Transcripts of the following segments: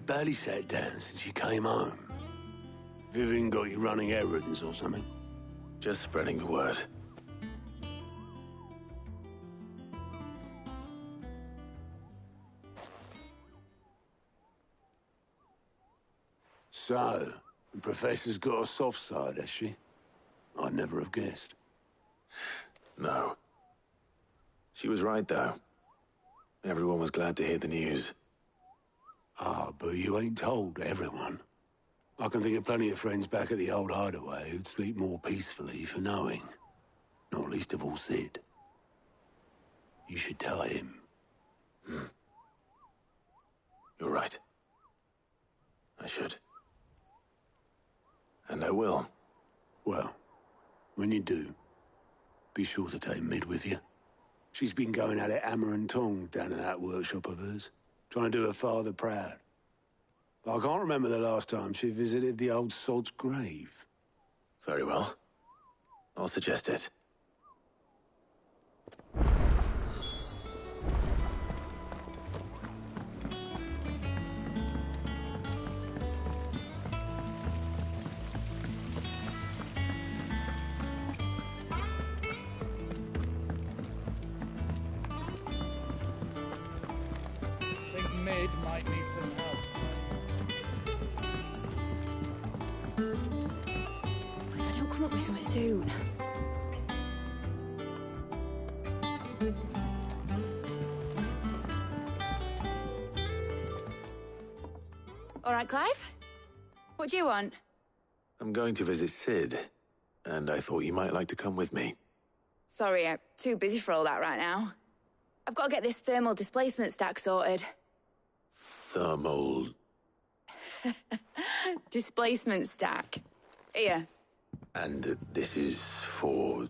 You've barely sat down since you came home. Vivian got you running errands or something? Just spreading the word. So, the Professor's got a soft side, has she? I'd never have guessed. No. She was right, though. Everyone was glad to hear the news. Ah, but you ain't told everyone. I can think of plenty of friends back at the old hideaway who'd sleep more peacefully for knowing. Not least of all Sid. You should tell him. You're right. I should. And I will. Well, when you do, be sure to take Mid with you. She's been going at it hammer and tongs down in that workshop of hers, trying to do her father proud. I can't remember the last time she visited the old sod's grave. Very well. I'll suggest it. Mid might need some help. If I don't come up with something soon. All right, Clive? What do you want? I'm going to visit Sid, and I thought you might like to come with me. Sorry, I'm too busy for all that right now. I've got to get this thermal displacement stack sorted. Thermal... Displacement stack. Here. And this is for...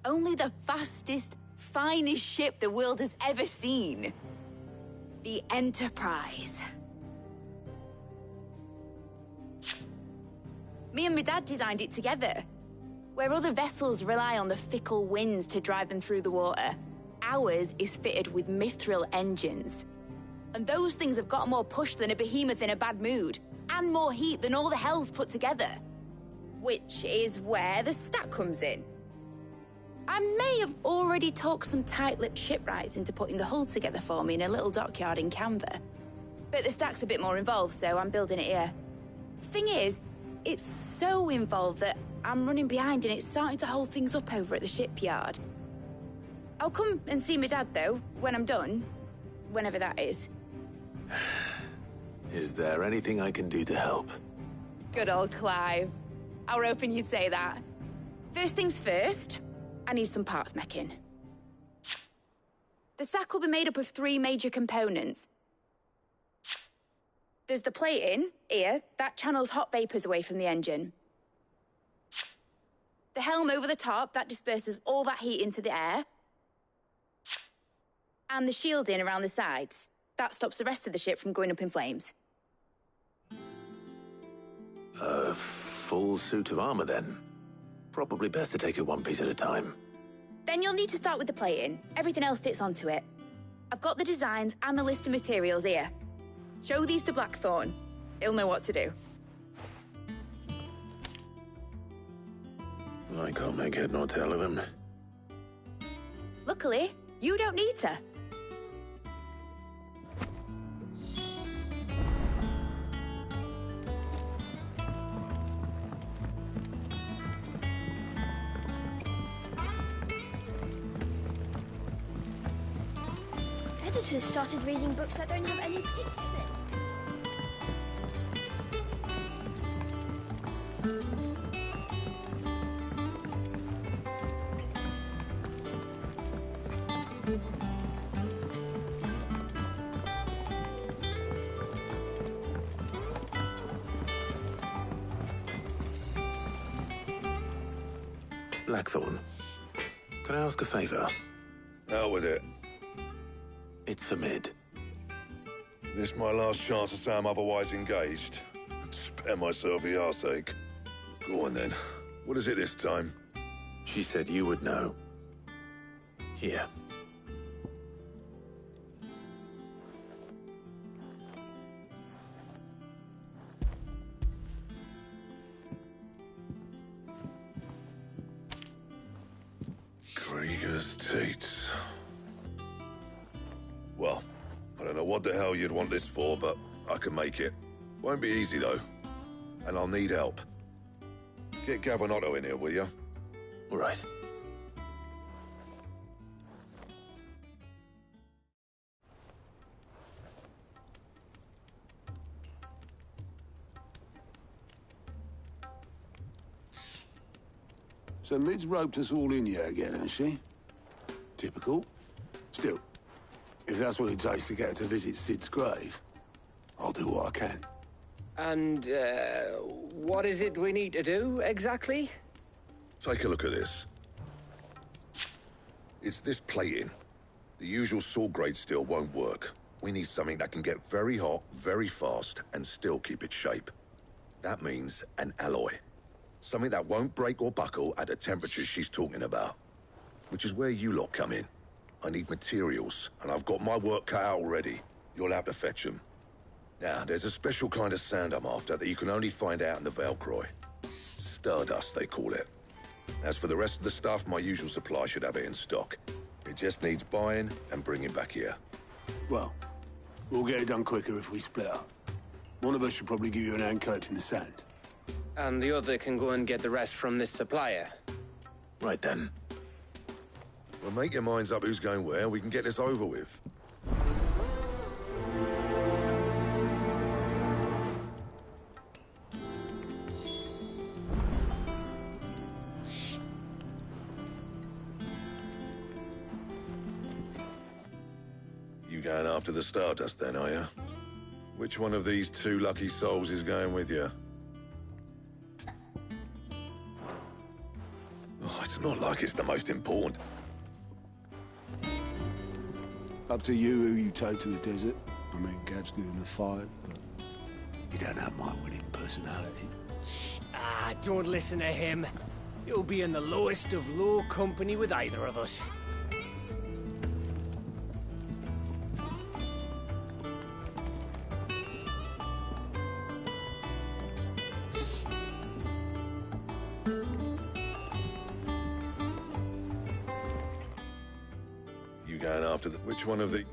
Only the fastest, finest ship the world has ever seen. The Enterprise. Me and my dad designed it together. Where other vessels rely on the fickle winds to drive them through the water, ours is fitted with mithril engines. And those things have got more push than a behemoth in a bad mood, and more heat than all the hells put together. Which is where the stack comes in. I may have already talked some tight-lipped shipwrights into putting the hull together for me in a little dockyard in Canva. But the stack's a bit more involved, so I'm building it here. Thing is, it's so involved that I'm running behind and it's starting to hold things up over at the shipyard. I'll come and see my dad, though, when I'm done. Whenever that is. Is there anything I can do to help? Good old Clive. I were hoping you'd say that. First things first, I need some parts meching. The stack will be made up of 3 major components. There's the plating, here, that channels hot vapors away from the engine. The helm over the top, that disperses all that heat into the air. And the shielding around the sides. That stops the rest of the ship from going up in flames. A full suit of armor, then. Probably best to take it one piece at a time. Then you'll need to start with the plating. Everything else fits onto it. I've got the designs and the list of materials here. Show these to Blackthorn. He'll know what to do. I can't make head nor tail of them. Luckily, you don't need to. Editors started reading books that don't have any pictures in. Blackthorn, can I ask a favor? Out with it. It's for Mid. This my last chance to say I'm otherwise engaged. Spare myself the arseache. Go on then. What is it this time? She said you would know. Here. Rieger's teats. Well, I don't know what the hell you'd want this for, but I can make it. Won't be easy, though. And I'll need help. Get Gavinotto in here, will you? All right. So Mid's roped us all in here again, has she? Typical. Still, if that's what it takes to get her to visit Sid's grave, I'll do what I can. And, what is it we need to do, exactly? Take a look at this. It's this plating. The usual saw grade steel won't work. We need something that can get very hot, very fast, and still keep its shape. That means an alloy. Something that won't break or buckle at the temperatures she's talking about. Which is where you lot come in. I need materials, and I've got my work cut out already. You'll have to fetch them. Now, there's a special kind of sand I'm after that you can only find out in the Velcroy. Stardust, they call it. As for the rest of the stuff, my usual supply should have it in stock. It just needs buying and bringing back here. Well, we'll get it done quicker if we split up. One of us should probably give you an hand coat in the sand. And the other can go and get the rest from this supplier. Right then. Well, make your minds up who's going where, we can get this over with. You going after the Stardust then, are you? Which one of these two lucky souls is going with you? Oh, it's not like it's the most important. Up to you who you take to the desert. I mean, Gav's good in a fight, but you don't have my winning personality. Ah, don't listen to him. You'll be in the lowest of low company with either of us. You going after the... Which one of the...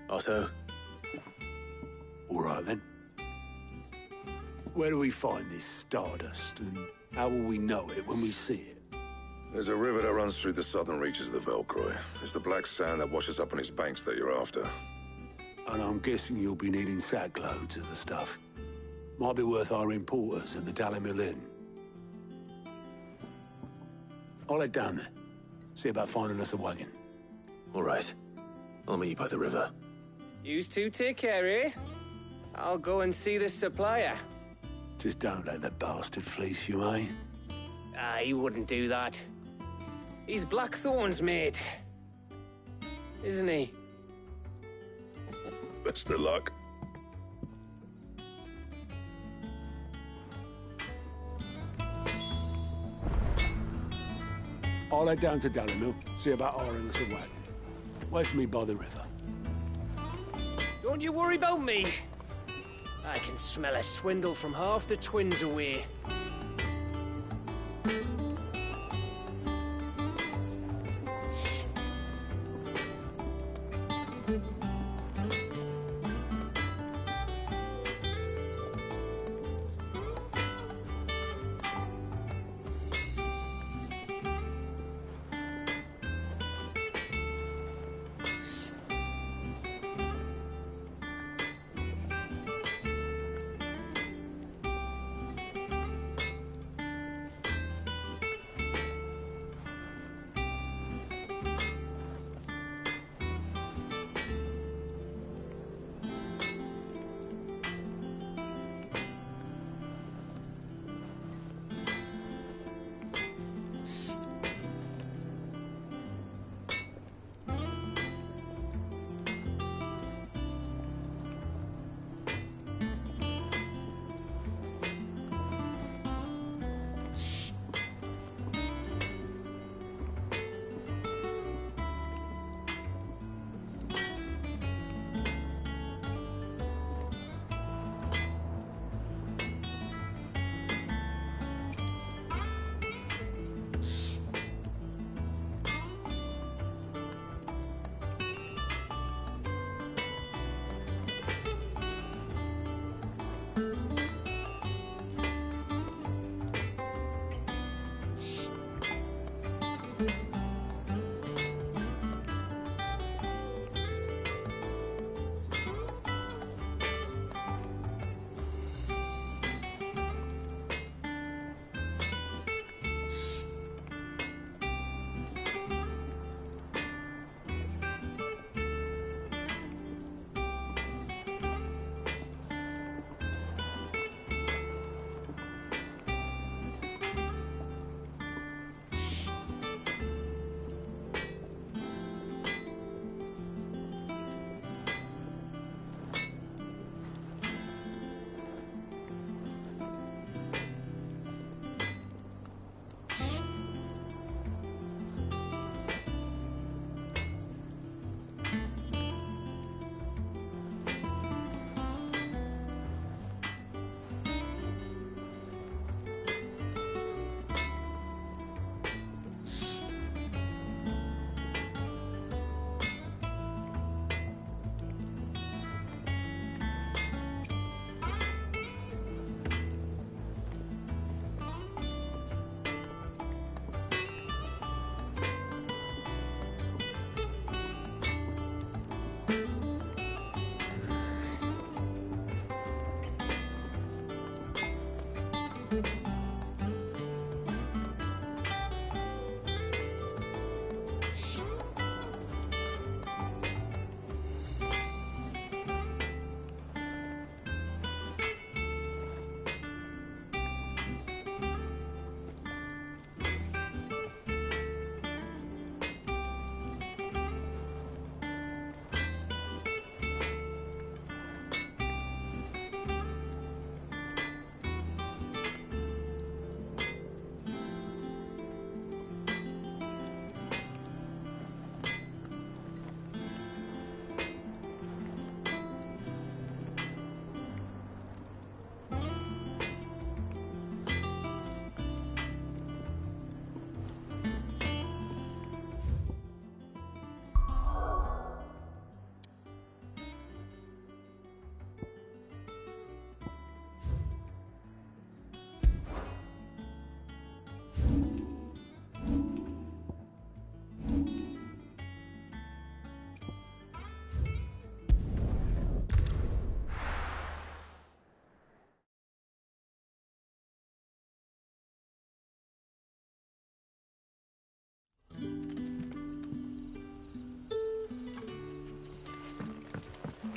Otto? All right, then. Where do we find this Stardust, and how will we know it when we see it? There's a river that runs through the southern reaches of the Velcroy. It's the black sand that washes up on its banks that you're after. And I'm guessing you'll be needing sack loads of the stuff. Might be worth our importers at the Dalimil Inn. I'll head down there. See about finding us a wagon. All right. I'll meet you by the river. Yous two take care, eh? I'll go and see this supplier. Just don't let the bastard fleece you, eh? Ah, he wouldn't do that. He's Blackthorn's mate. Isn't he? Best of luck. I'll head down to Dalimil, see about hiring us a wagon. Wait for me by the river. Don't you worry about me. I can smell a swindle from half the twins away.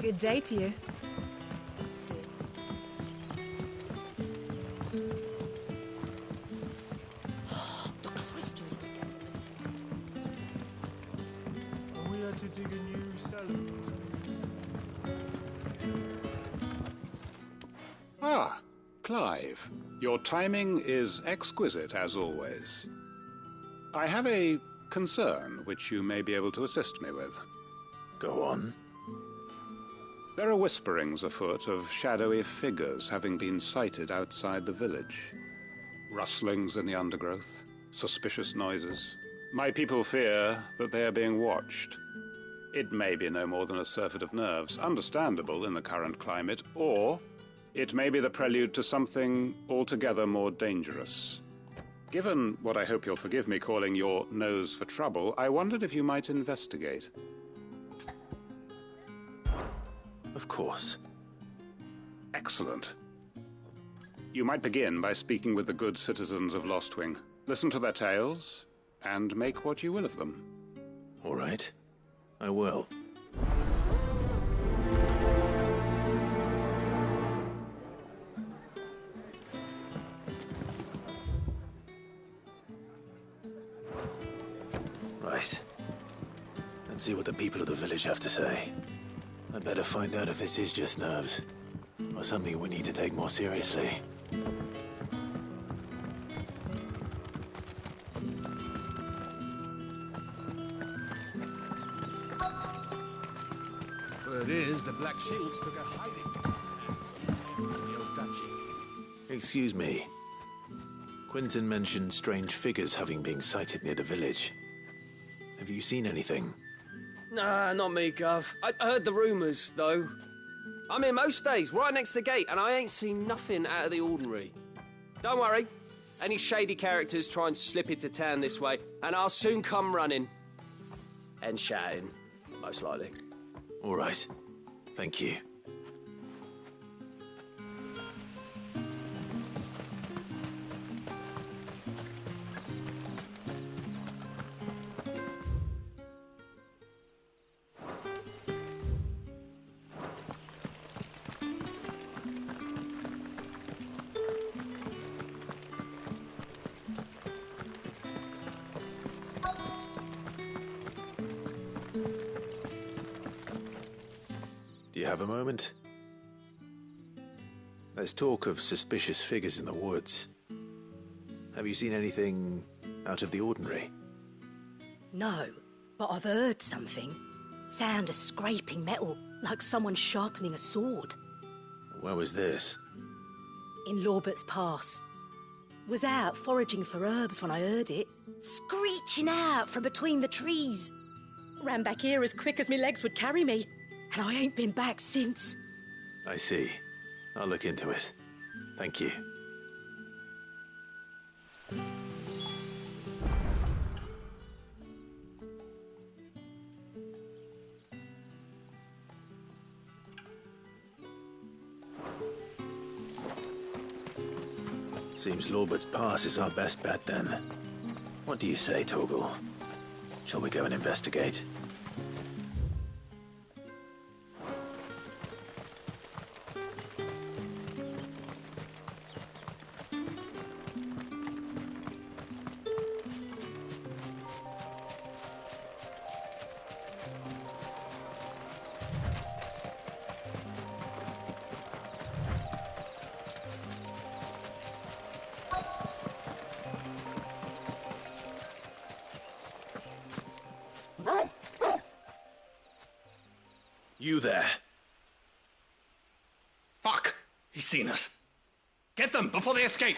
Good day to you. The crystals we get from this. We had to dig a new cellar. Ah, Clive. Your timing is exquisite, as always. I have a concern which you may be able to assist me with. Go on. There are whisperings afoot of shadowy figures having been sighted outside the village. Rustlings in the undergrowth, suspicious noises. My people fear that they are being watched. It may be no more than a surfeit of nerves, understandable in the current climate, or it may be the prelude to something altogether more dangerous. Given what I hope you'll forgive me calling your nose for trouble, I wondered if you might investigate. Of course. Excellent. You might begin by speaking with the good citizens of Lostwing. Listen to their tales, and make what you will of them. All right. I will. Right. Let's see what the people of the village have to say. I'd better find out if this is just nerves, or something we need to take more seriously. Word is, the Black Shields took a hiding in the old duchy. Excuse me. Quentin mentioned strange figures having been sighted near the village. Have you seen anything? Nah, not me, Gov. I heard the rumours, though. I'm here most days, right next to the gate, and I ain't seen nothing out of the ordinary. Don't worry. Any shady characters try and slip into town this way, and I'll soon come running. And shouting, most likely. All right. Thank you. Do you have a moment? There's talk of suspicious figures in the woods. Have you seen anything out of the ordinary? No, but I've heard something. Sound of scraping metal, like someone sharpening a sword. Where was this? In Lorbert's Pass. Was out foraging for herbs when I heard it, screeching out from between the trees. Ran back here as quick as my legs would carry me, and I ain't been back since. I see. I'll look into it. Thank you. Seems Lorbert's Pass is our best bet then. What do you say, Torgal? Shall we go and investigate? You there. Fuck! He's seen us. Get them before they escape!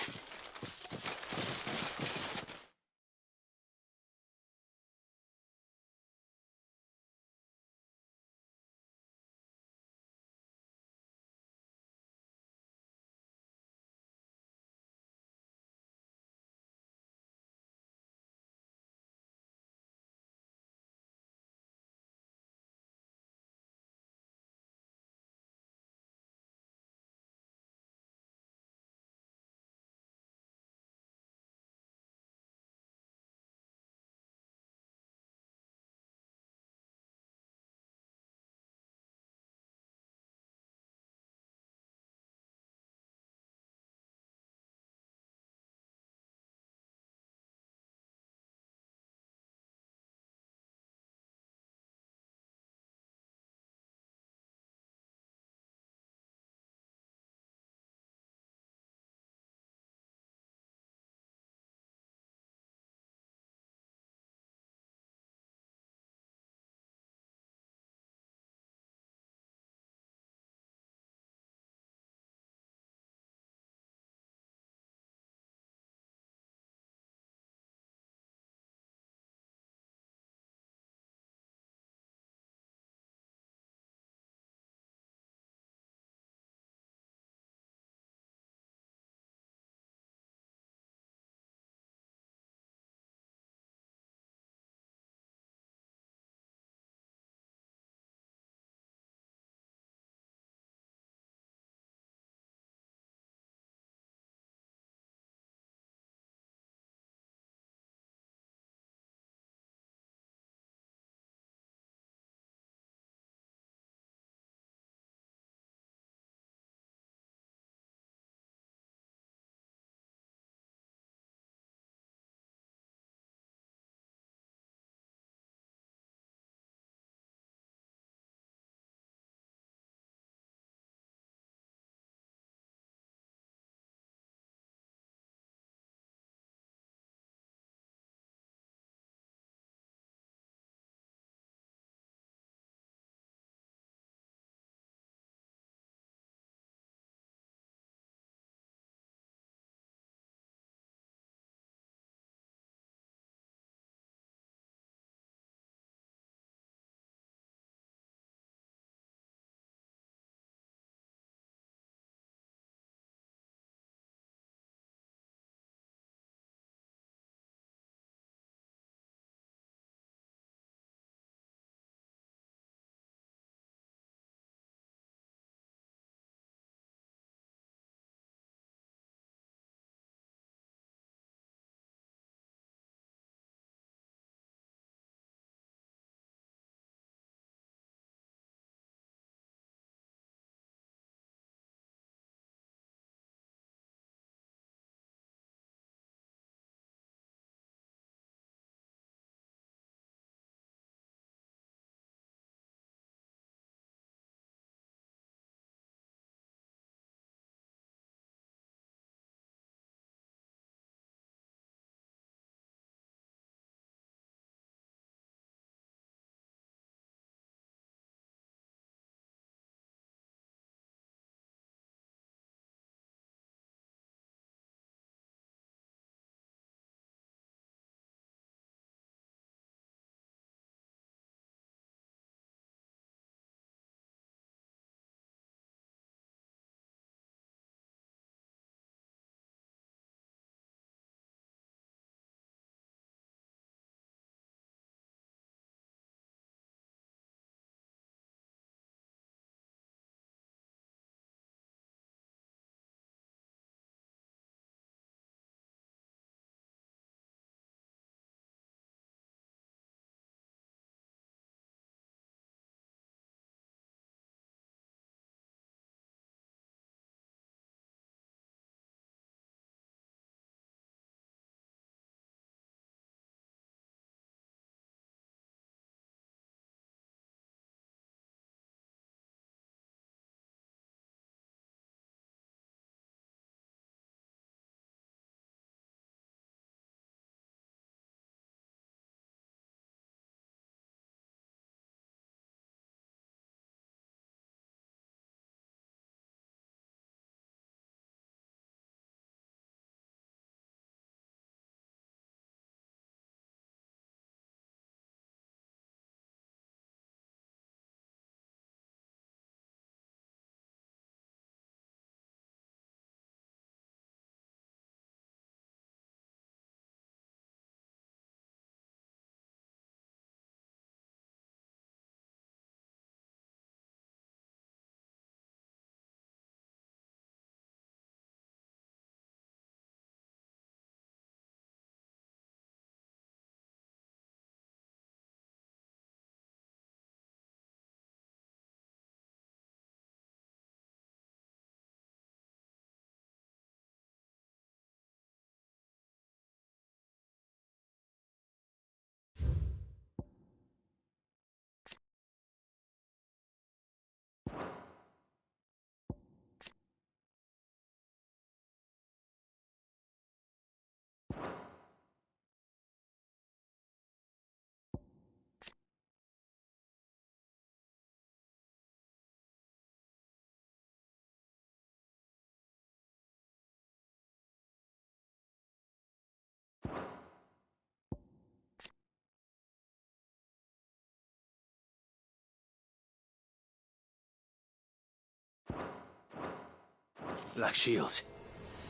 Black shields.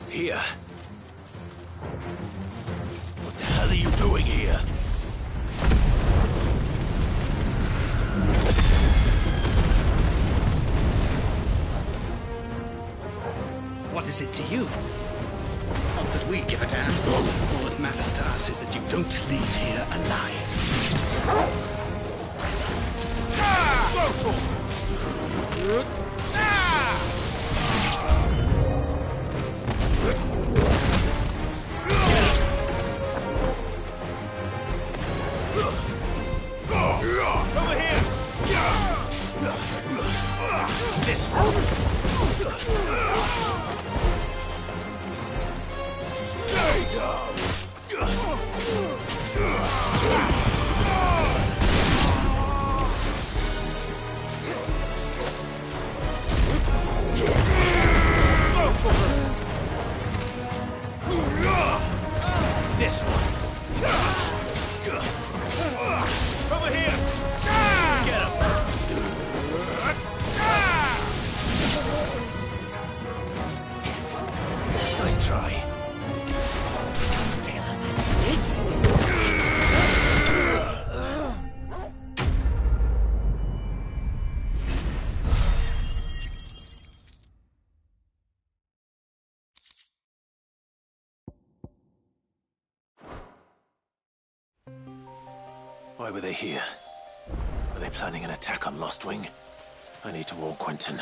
Here. What the hell are you doing here? What is it to you? Not that we give a damn. All that matters to us is that you don't leave here alive. Over here! This one! Stay down! This one! Over here! Get him! Nice try. Feel her majesty. Why were they here? Are they planning an attack on Lost Wing? I need to warn Quentin.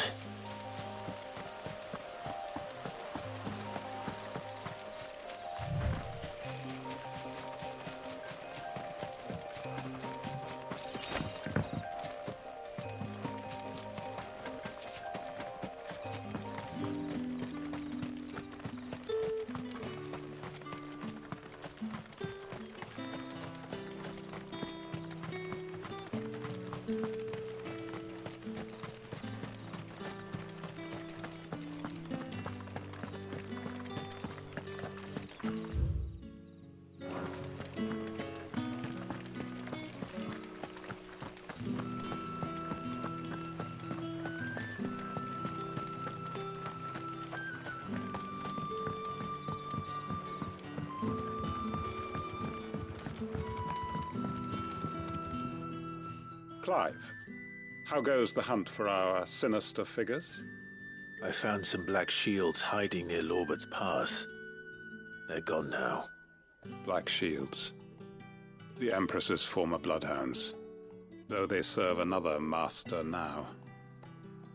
Clive, how goes the hunt for our sinister figures? I found some black shields hiding near Lorbert's Pass. They're gone now. Black shields. The Empress's former bloodhounds, though they serve another master now.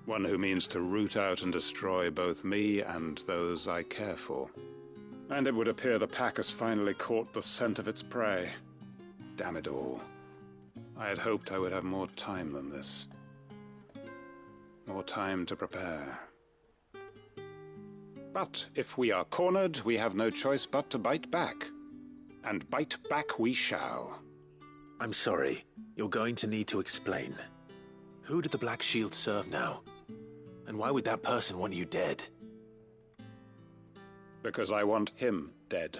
One who means to root out and destroy both me and those I care for. And it would appear the pack has finally caught the scent of its prey. Damn it all. I had hoped I would have more time than this. More time to prepare. But if we are cornered, we have no choice but to bite back. And bite back we shall. I'm sorry. You're going to need to explain. Who did the Black Shield serve now? And why would that person want you dead? Because I want him dead.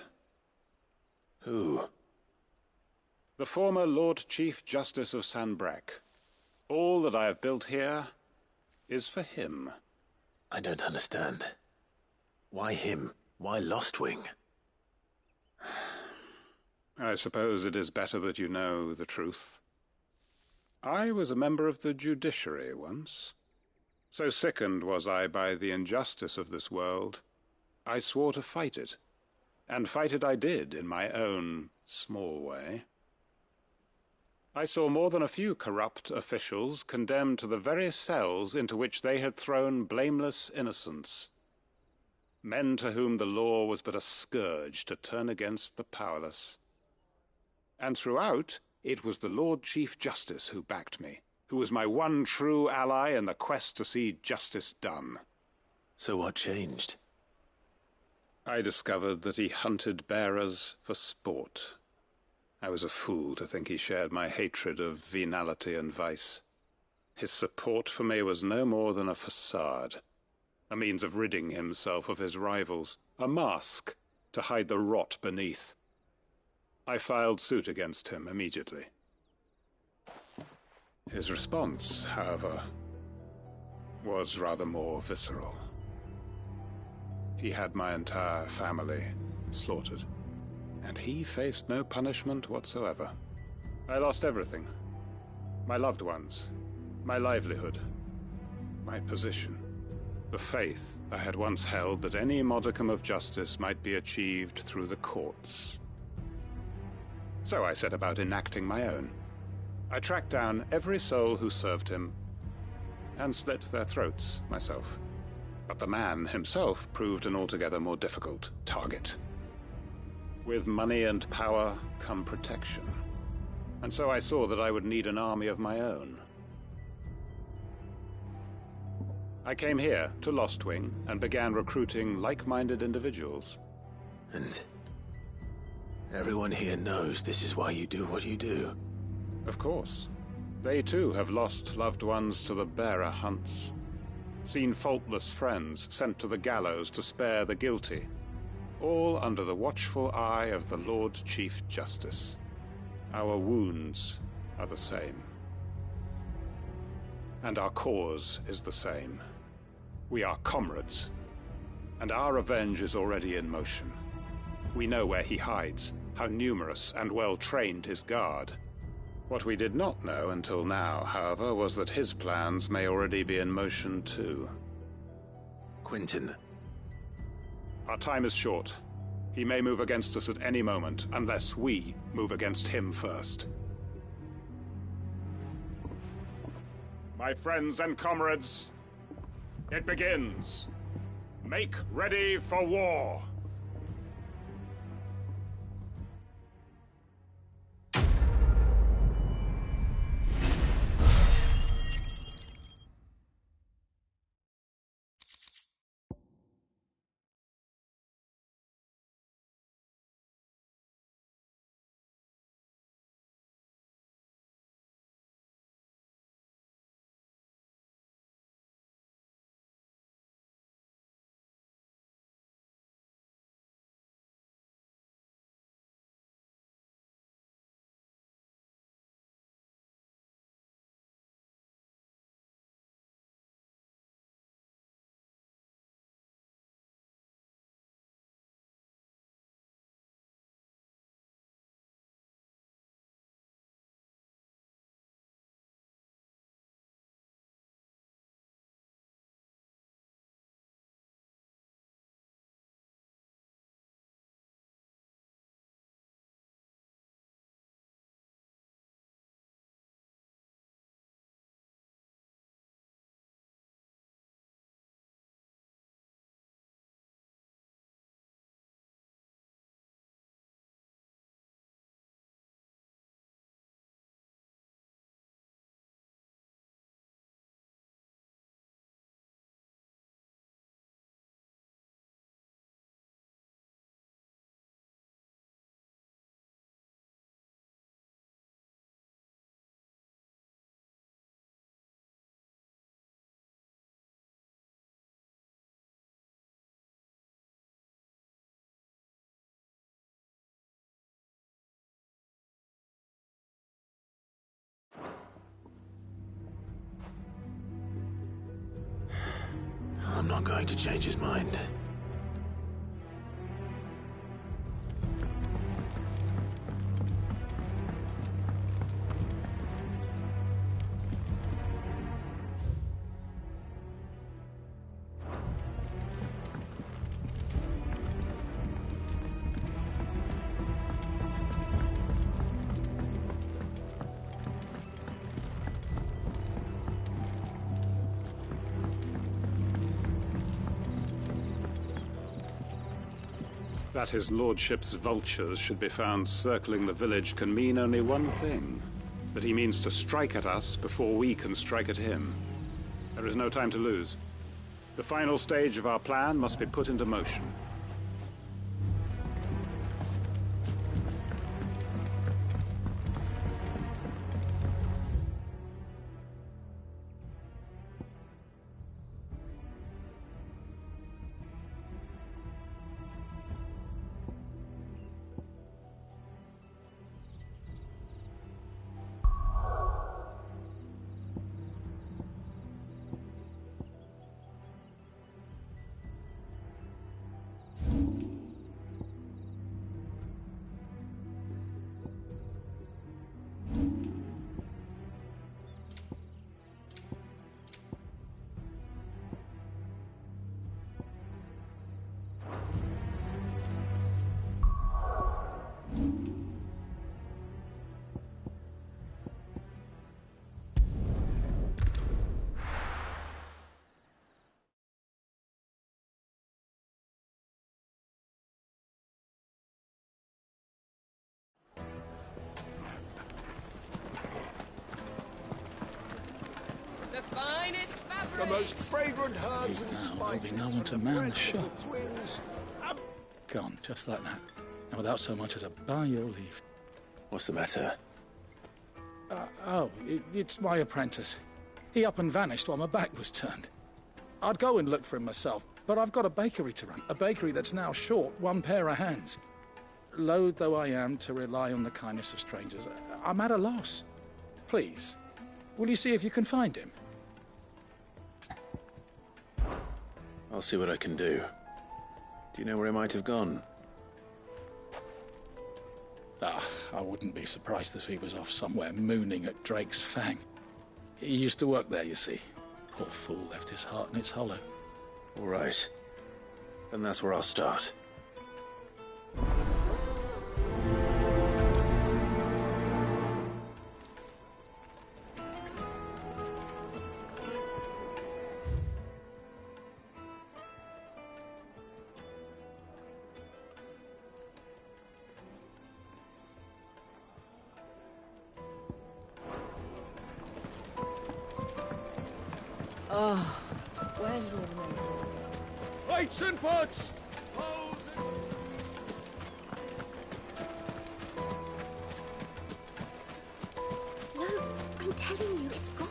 Who? The former Lord Chief Justice of Sanbreque. All that I have built here is for him. I don't understand. Why him? Why Lost Wing? I suppose it is better that you know the truth. I was a member of the judiciary once. So sickened was I by the injustice of this world, I swore to fight it. And fight it I did, in my own small way. I saw more than a few corrupt officials condemned to the very cells into which they had thrown blameless innocents. Men to whom the law was but a scourge to turn against the powerless. And throughout, it was the Lord Chief Justice who backed me, who was my one true ally in the quest to see justice done. So what changed? I discovered that he hunted bearers for sport. I was a fool to think he shared my hatred of venality and vice. His support for me was no more than a facade, a means of ridding himself of his rivals, a mask to hide the rot beneath. I filed suit against him immediately. His response, however, was rather more visceral. he had my entire family slaughtered. And he faced no punishment whatsoever. I lost everything. My loved ones, my livelihood, my position, the faith I had once held that any modicum of justice might be achieved through the courts. So I set about enacting my own. I tracked down every soul who served him and slit their throats myself. But the man himself proved an altogether more difficult target. With money and power come protection. And so I saw that I would need an army of my own. I came here to Lostwing and began recruiting like-minded individuals. And everyone here knows this is why you do what you do. Of course. They too have lost loved ones to the bearer hunts. Seen faultless friends sent to the gallows to spare the guilty. All under the watchful eye of the Lord Chief Justice. Our wounds are the same. And our cause is the same. We are comrades. And our revenge is already in motion. We know where he hides, how numerous and well-trained his guard. What we did not know until now, however, was that his plans may already be in motion too. Quentin. Our time is short. He may move against us at any moment, unless we move against him first. My friends and comrades, it begins. Make ready for war. I'm not going to change his mind. That his lordship's vultures should be found circling the village can mean only one thing. That he means to strike at us before we can strike at him. There is no time to lose. The final stage of our plan must be put into motion. The most fragrant herbs and Now spices. there'll be no one to from the man the bread shop. the twins. Gone, just like that. And without so much as a by your leave. What's the matter? It's my apprentice. He up and vanished while my back was turned. I'd go and look for him myself, but I've got a bakery to run. A bakery that's now short one pair of hands. Loath though I am to rely on the kindness of strangers, I'm at a loss. Please, will you see if you can find him? I'll see what I can do. Do you know where he might have gone? I wouldn't be surprised if he was off somewhere mooning at Drake's Fang. He used to work there, you see. Poor fool left his heart in its hollow. All right. Then that's where I'll start. Where did all the men go? Plates and pots! No, I'm telling you, it's gone.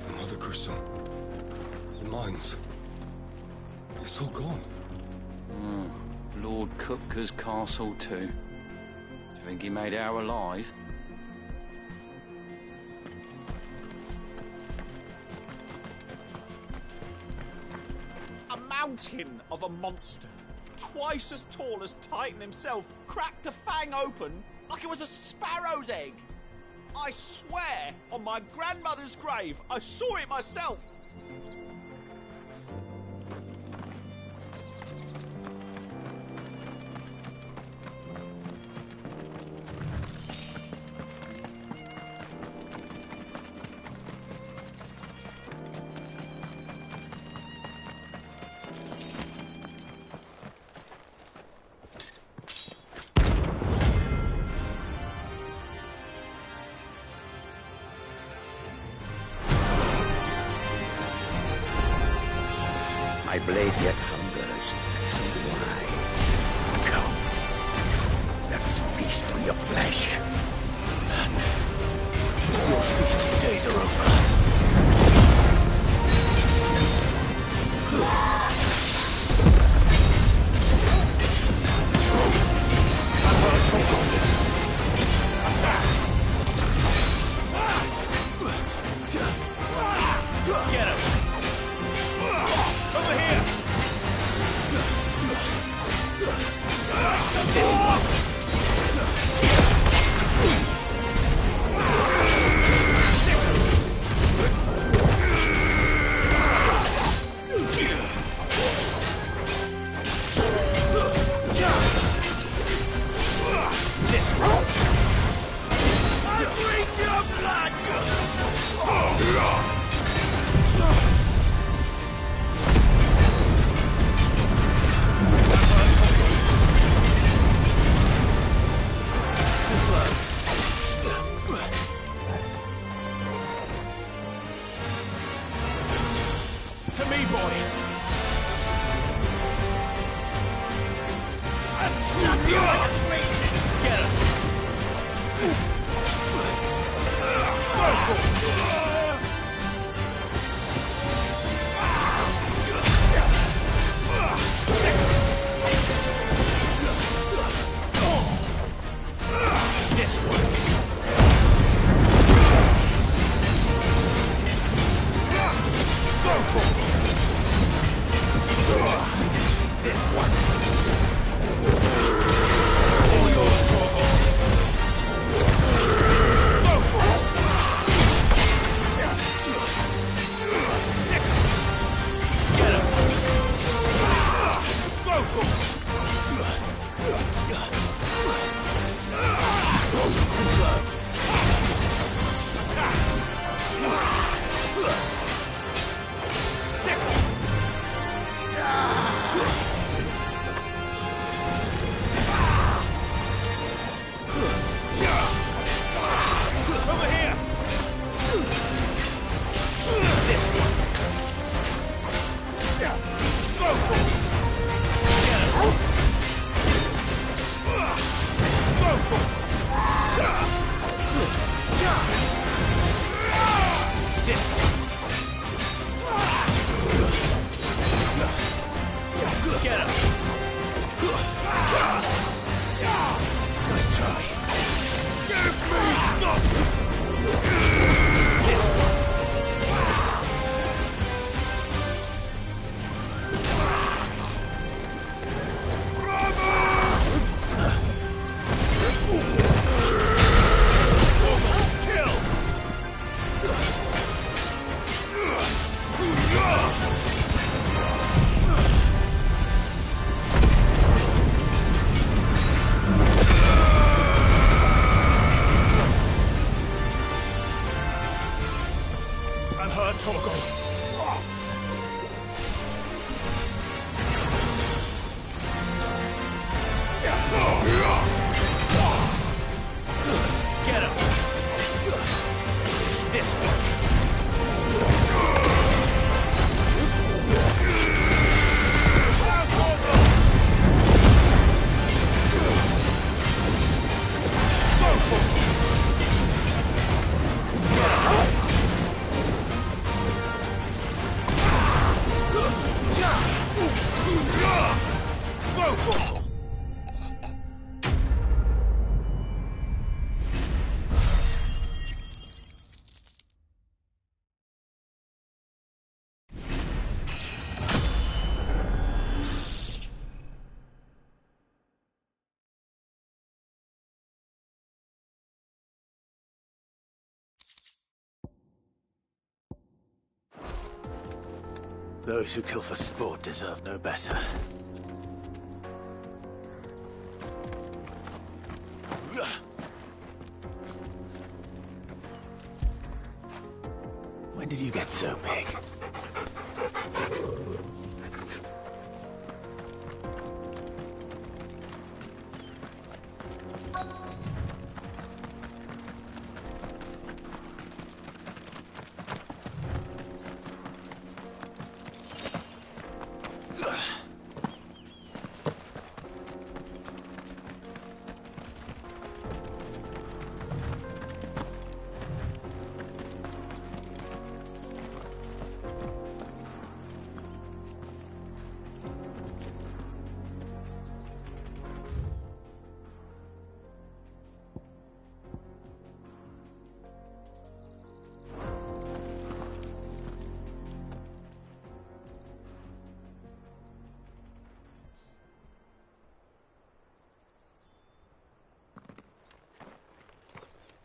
Another crystal. The mines. It's all gone. Lord Kupka's castle too. Do you think he made it out alive? A mountain of a monster, twice as tall as Titan himself, cracked the fang open like it was a sparrow's egg. I swear, on my grandmother's grave, I saw it myself. My blade yet hungers, and so do I. Come, let us feast on your flesh. Your feasting days are over. Get him! Over here! This one! This one! I drink your blood! To me, boy. I'll snap you like a twig. Get him. Over here! This one! Get him! Nice try. Give me this one. I'm hurt, Torgo. Get him! This one. Those who kill for sport deserve no better. When did you get so big?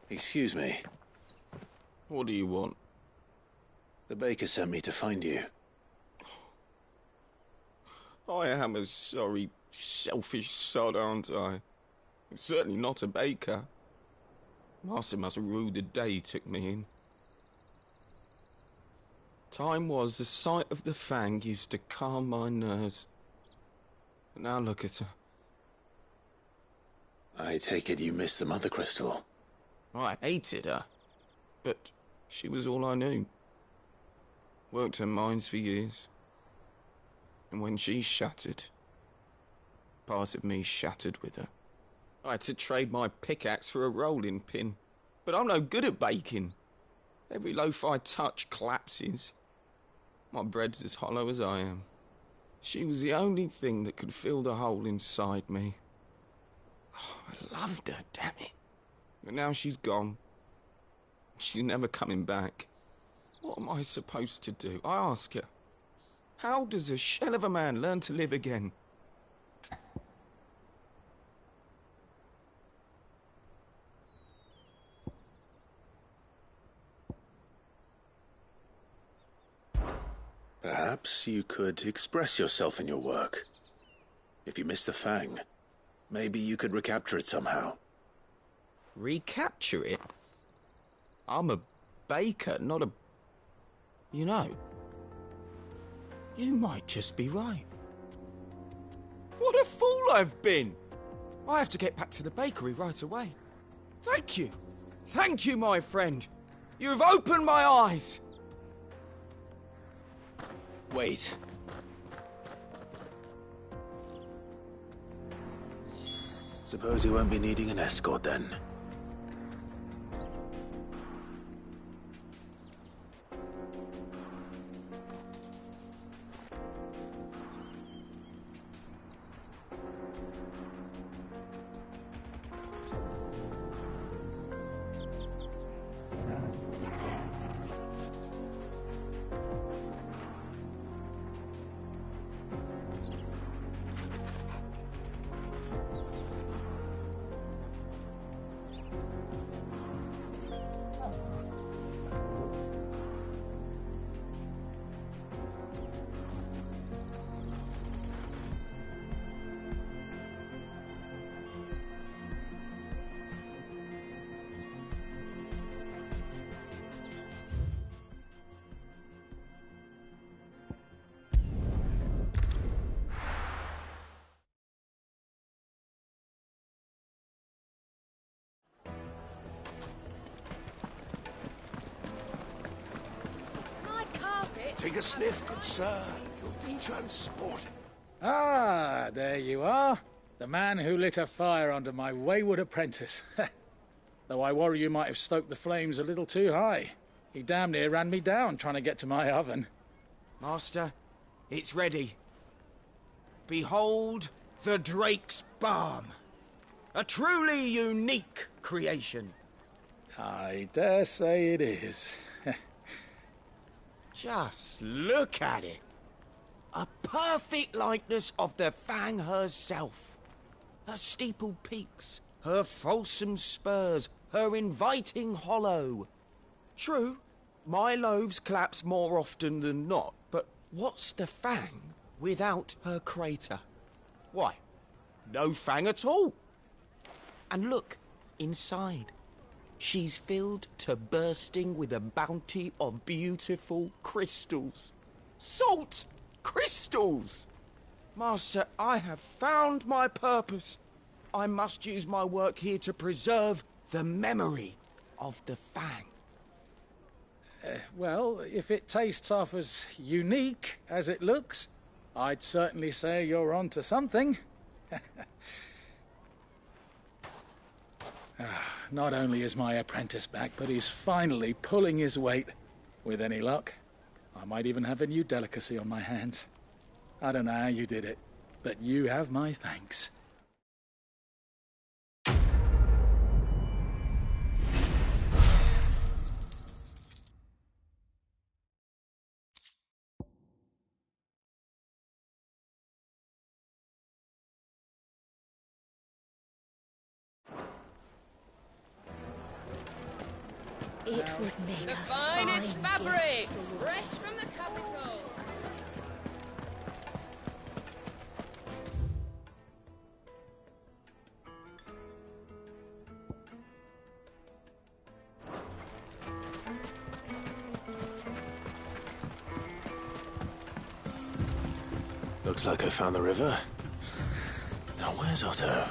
Excuse me. What do you want? The baker sent me to find you. I am a sorry, selfish sod, aren't I? I'm certainly not a baker. Master must rue the day he took me in. Time was the sight of the fang used to calm my nerves. But now look at her. I take it you missed the Mother Crystal. I hated her, but she was all I knew. Worked her mines for years. And when she shattered, part of me shattered with her. I had to trade my pickaxe for a rolling pin, but I'm no good at baking. Every loaf I touch collapses. My bread's as hollow as I am. She was the only thing that could fill the hole inside me. Oh, I loved her, damn it. But now she's gone. She's never coming back. What am I supposed to do? I ask her. How does a shell of a man learn to live again? Perhaps you could express yourself in your work. If you miss the fang, Maybe you could recapture it somehow. Recapture it? I'm a baker, not a... You know, you might just be right. What a fool I've been! I have to get back to the bakery right away. Thank you. Thank you, my friend. You've opened my eyes. Wait. Suppose you won't be needing an escort then. Take a sniff, good sir. You'll be transported. Ah, there you are. The man who lit a fire under my wayward apprentice. Though I worry you might have stoked the flames a little too high. He damn near ran me down trying to get to my oven. Master, it's ready. Behold the Drake's Balm. A truly unique creation. I dare say it is. Just look at it. A perfect likeness of the Fang herself. Her steeple peaks, her fulsome spurs, her inviting hollow. True, my loaves collapse more often than not, but what's the Fang without her crater? Why, no Fang at all. And look, inside. She's filled to bursting with a bounty of beautiful crystals. Salt crystals! Master, I have found my purpose. I must use my work here to preserve the memory of the Fang. Well, if it tastes half as unique as it looks, I'd certainly say you're on to something. Not only is my apprentice back, but he's finally pulling his weight. With any luck, I might even have a new delicacy on my hands. I don't know how you did it, but you have my thanks. It would make The a finest fine fabrics, gift. fresh from the capital. Looks like I found the river. Now where's Otto?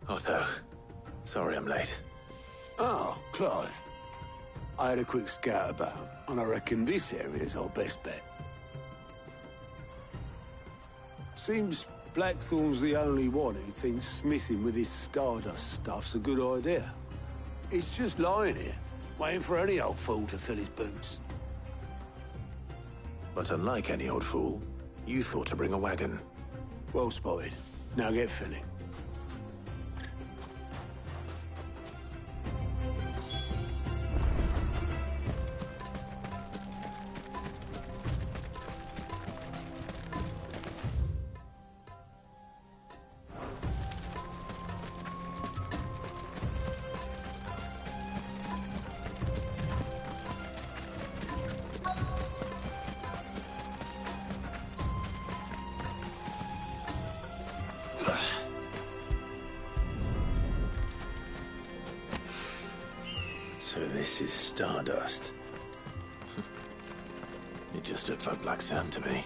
Otto, sorry I'm late. Oh, Clive. I had a quick scout about, and I reckon this area's our best bet. Seems Blackthorn's the only one who thinks smithing with his stardust stuff's a good idea. It's just lying here, waiting for any old fool to fill his boots. But unlike any old fool, you thought to bring a wagon. Well spotted. Now get filling. So this is Stardust. It just looks like black sand to me.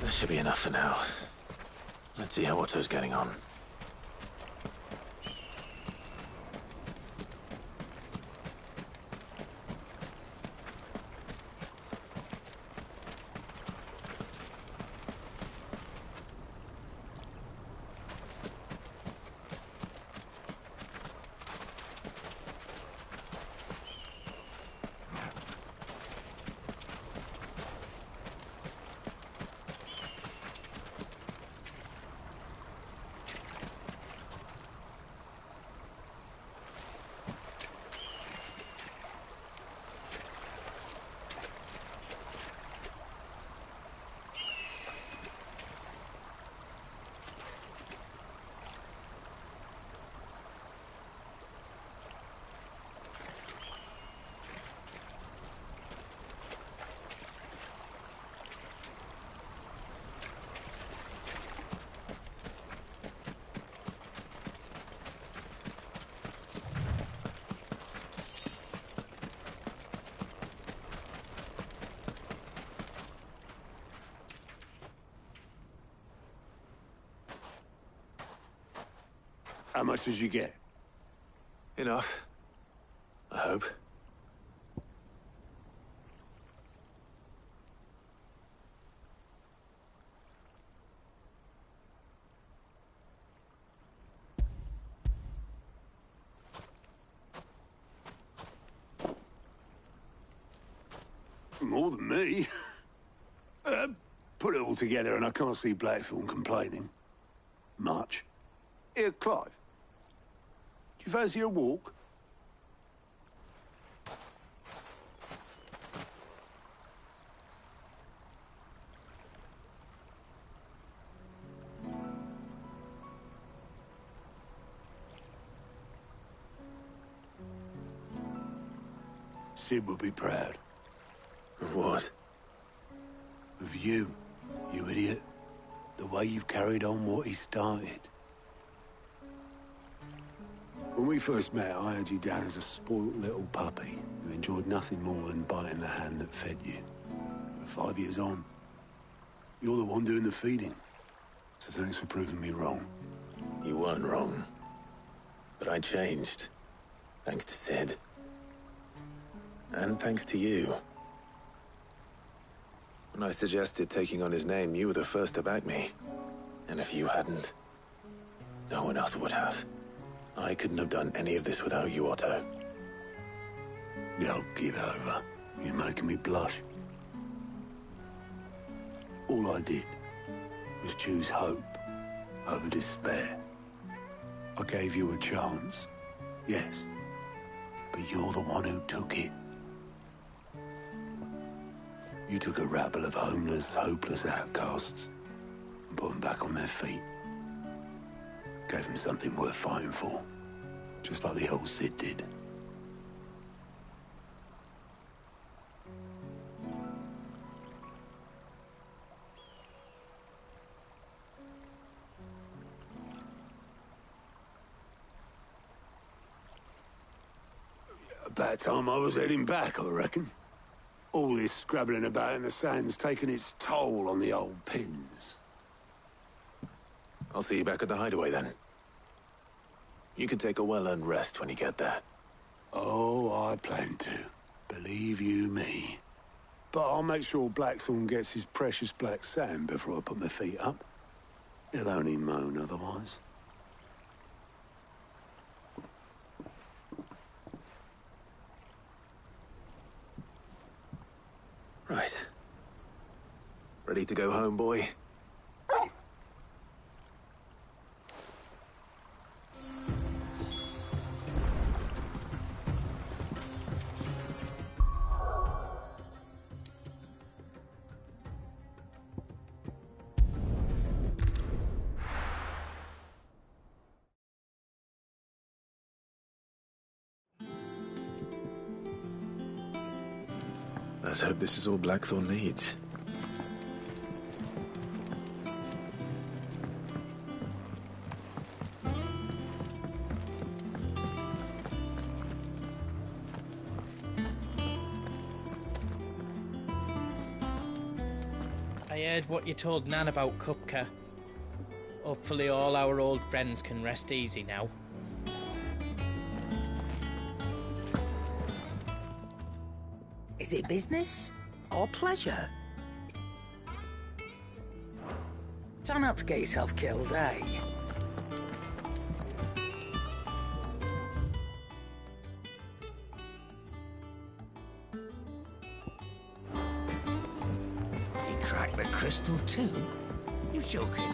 That should be enough for now. Let's see how Otto's getting on. How much did you get? Enough. I hope. More than me. Put it all together and I can't see Blackthorn complaining. Much. Here, Clive. Do you fancy a walk? Sid would be proud. Of what? Of you, you idiot. The way you've carried on what he started. When we first met, I had you down as a spoilt little puppy who enjoyed nothing more than biting the hand that fed you. But 5 years on, you're the one doing the feeding. So thanks for proving me wrong. You weren't wrong. But I changed. Thanks to Sid. And thanks to you. When I suggested taking on his name, you were the first to back me. And if you hadn't, no one else would have. I couldn't have done any of this without you, Otto. Yo, give over. You're making me blush. All I did was choose hope over despair. I gave you a chance, yes, but you're the one who took it. You took a rabble of homeless, hopeless outcasts and put them back on their feet. Gave them something worth fighting for, just like the old Cid did. About time I was heading back, I reckon. All this scrabbling about in the sand's taken its toll on the old pins. I'll see you back at the hideaway then. You can take a well-earned rest when you get there. Oh, I plan to. Believe you me. But I'll make sure Blackthorn gets his precious black sand before I put my feet up. He'll only moan otherwise. Right. Ready to go home, boy? Let's hope this is all Blackthorn needs. I heard what you told Nan about Kupka. Hopefully all our old friends can rest easy now. Is it business or pleasure? Try not to get yourself killed, eh? You cracked the crystal too? You're joking.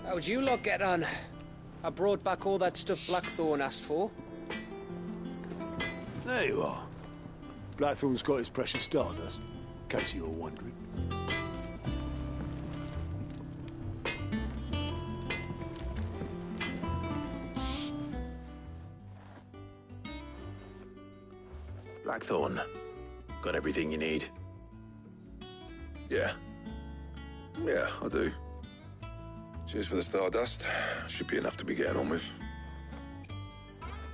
How'd you lot get on? I brought back all that stuff Blackthorn asked for. There you are. Blackthorn's got his precious stardust, in case you were wondering. Blackthorn, got everything you need? Yeah. Yeah, I do. Cheers for the stardust. Should be enough to be getting on with.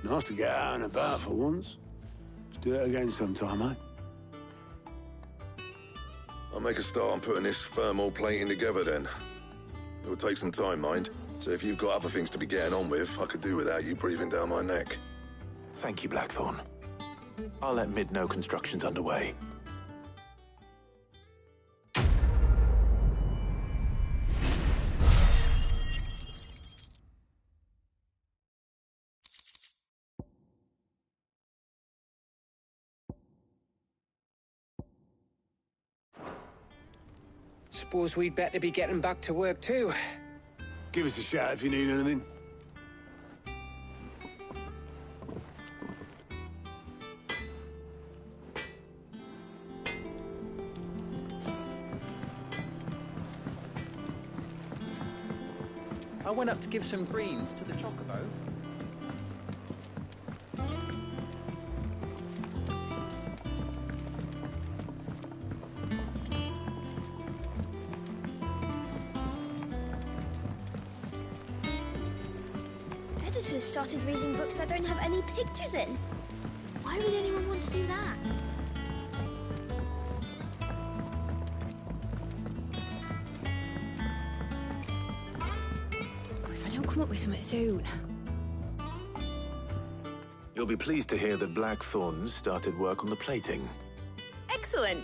Nice to get out and about for once. Let's do it again sometime, eh? I'll make a start on putting this thermal plating together then. It'll take some time, mind. So if you've got other things to be getting on with, I could do without you breathing down my neck. Thank you, Blackthorn. I'll let Mid know construction's underway. Suppose we'd better be getting back to work too. Give us a shout if you need anything. I went up to give some greens to the chocobo. daughters started reading books that don't have any pictures in. Why would anyone want to do that? If I don't come up with something soon. You'll be pleased to hear that Blackthorn's started work on the plating. Excellent.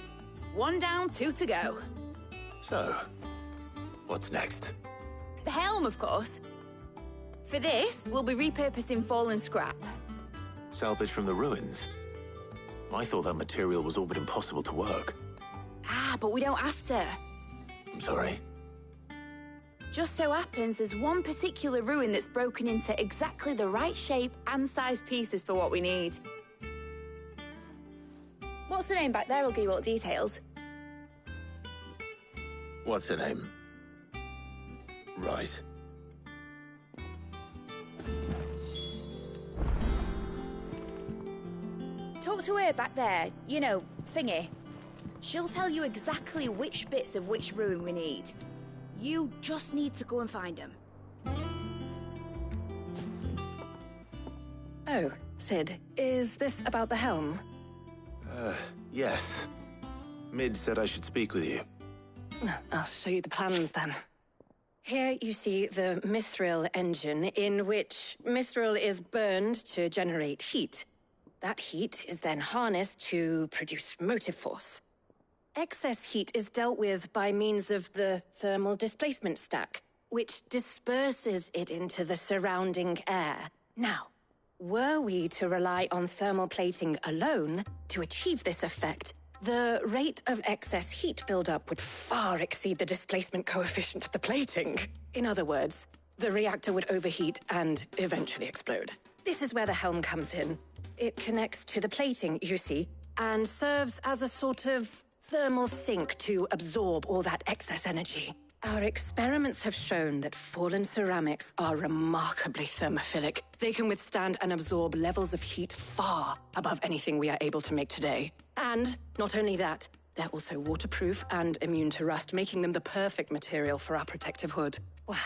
1 down, 2 to go. So, what's next? The helm, of course. For this, we'll be repurposing fallen scrap. Salvage from the ruins? I thought that material was all but impossible to work. Ah, but we don't have to. I'm sorry. Just so happens there's one particular ruin that's broken into exactly the right shape and size pieces for what we need. What's the name back there? I'll give you all the details. What's her name? Right. Talk to her back there. You know, thingy. She'll tell you exactly which bits of which ruin we need. You just need to go and find them. Oh, Sid, is this about the helm? Yes. Mid said I should speak with you. I'll show you the plans then. Here you see the mithril engine, in which mithril is burned to generate heat. That heat is then harnessed to produce motive force. Excess heat is dealt with by means of the thermal displacement stack, which disperses it into the surrounding air. Now, were we to rely on thermal plating alone to achieve this effect, the rate of excess heat buildup would far exceed the displacement coefficient of the plating. In other words, the reactor would overheat and eventually explode. This is where the helm comes in. It connects to the plating, you see, and serves as a sort of thermal sink to absorb all that excess energy. Our experiments have shown that fallen ceramics are remarkably thermophilic. They can withstand and absorb levels of heat far above anything we are able to make today. And not only that, they're also waterproof and immune to rust, making them the perfect material for our protective hood. Why,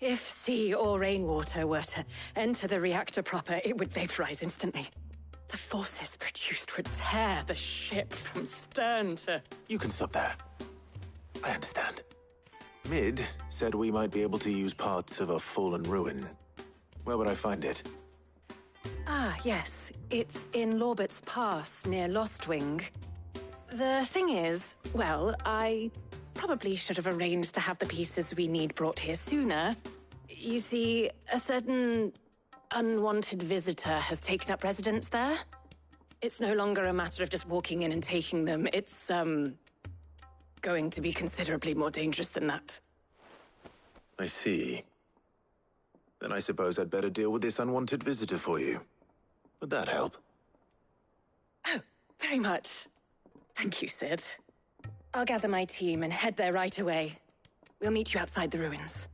if sea or rainwater were to enter the reactor proper, it would vaporize instantly. The forces produced would tear the ship from stern to... You can stop there. I understand. Mid said we might be able to use parts of a fallen ruin. Where would I find it? Ah, yes. It's in Lorbert's Pass, near Lostwing. The thing is, well, I probably should have arranged to have the pieces we need brought here sooner. You see, a certain unwanted visitor has taken up residence there. It's no longer a matter of just walking in and taking them. It's, going to be considerably more dangerous than that. I see. Then I suppose I'd better deal with this unwanted visitor for you. Would that help? Oh, very much. Thank you, Sid. I'll gather my team and head there right away. We'll meet you outside the ruins.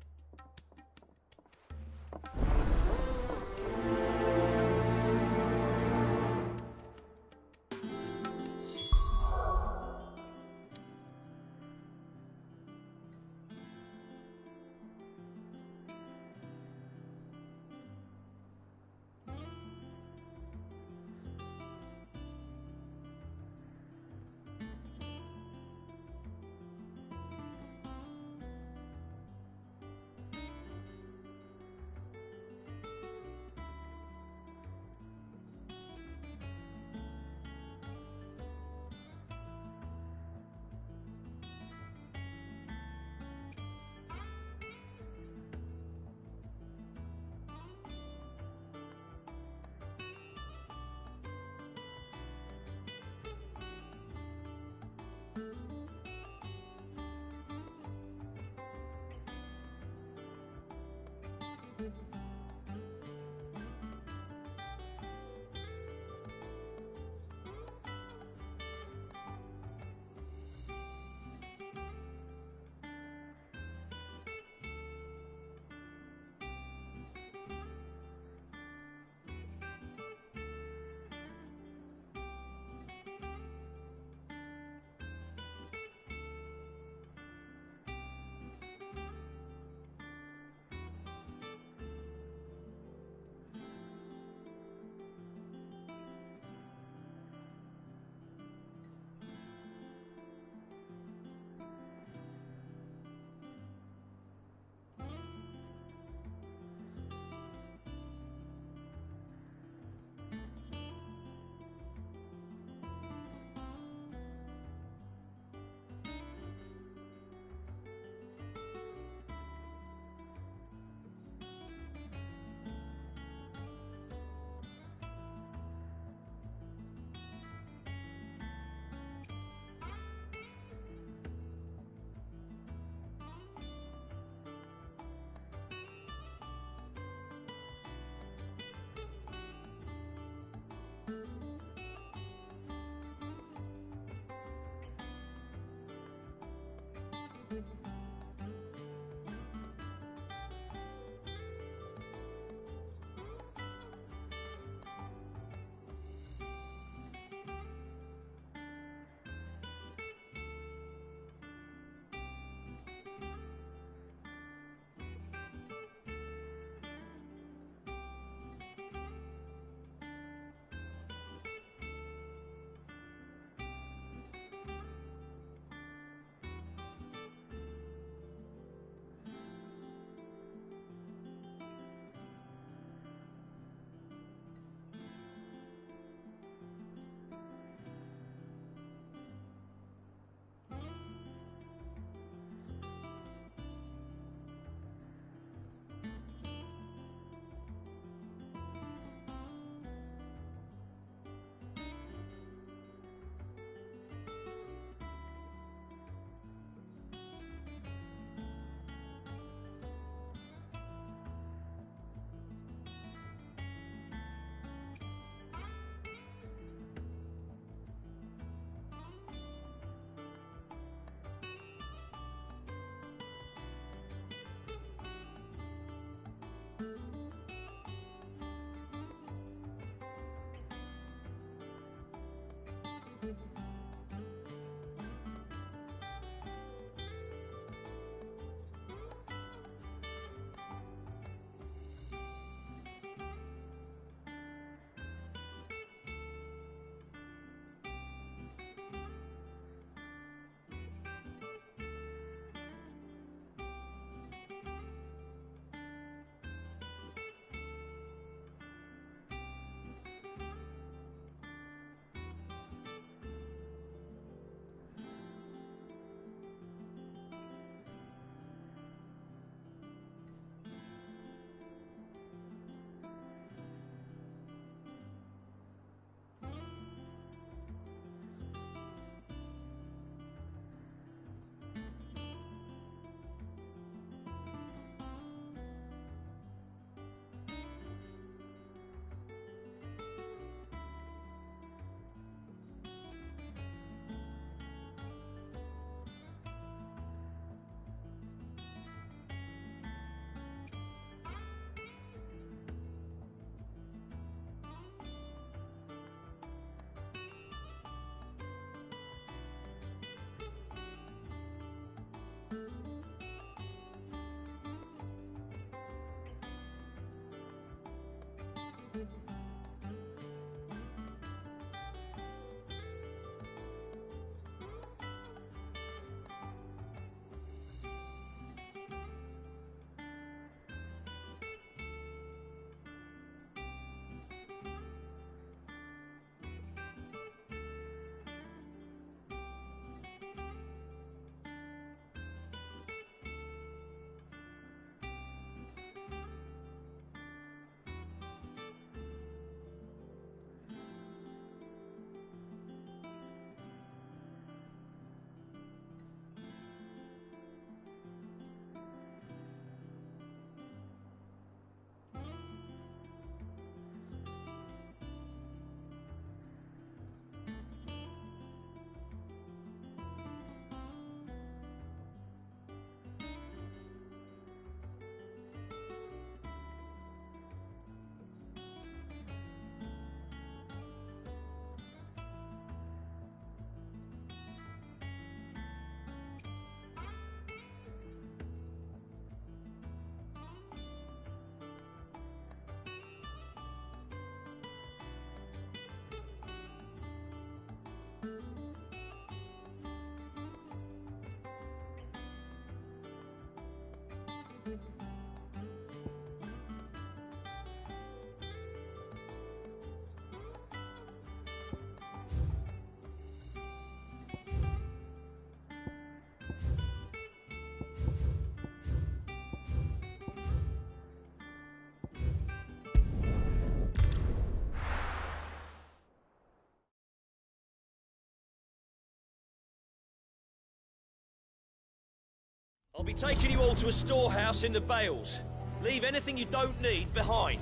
I'll be taking you all to a storehouse in the Bales. Leave anything you don't need behind.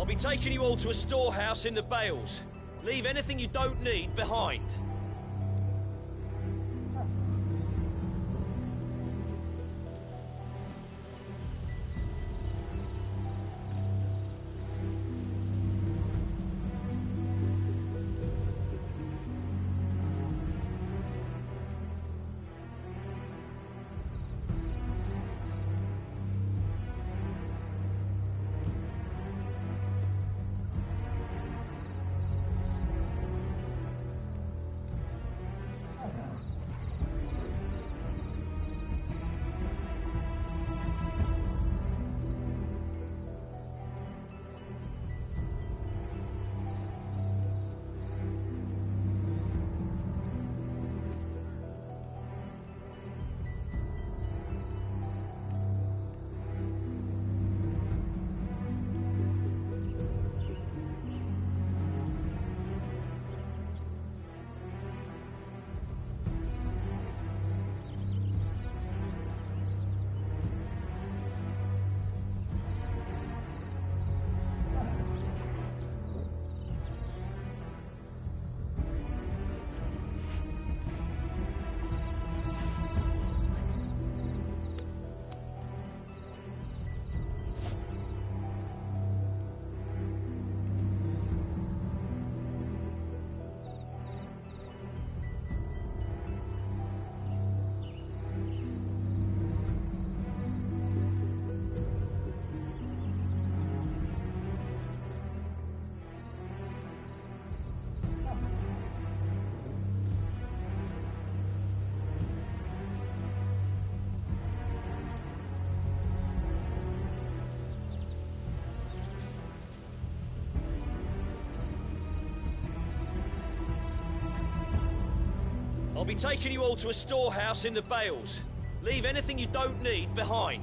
I'll be taking you all to a storehouse in the Bales. Leave anything you don't need behind. I'll be taking you all to a storehouse in the Bales. Leave anything you don't need behind.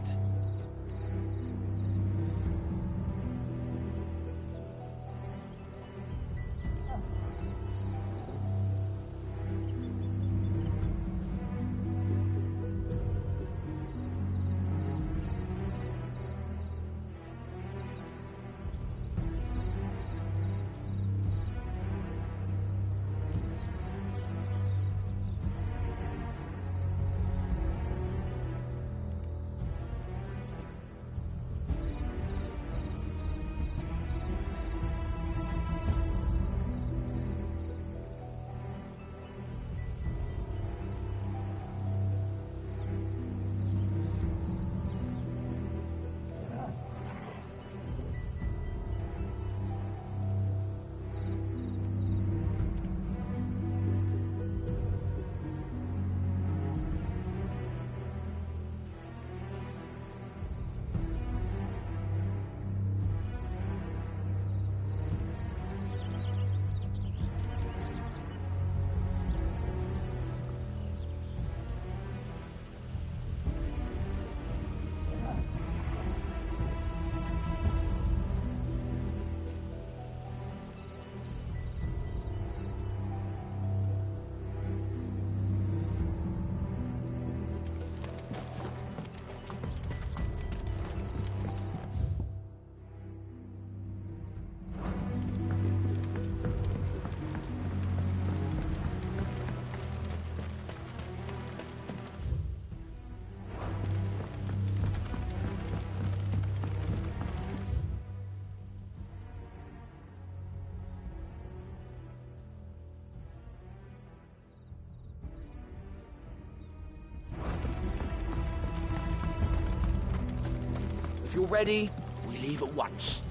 If you're ready, we leave at once.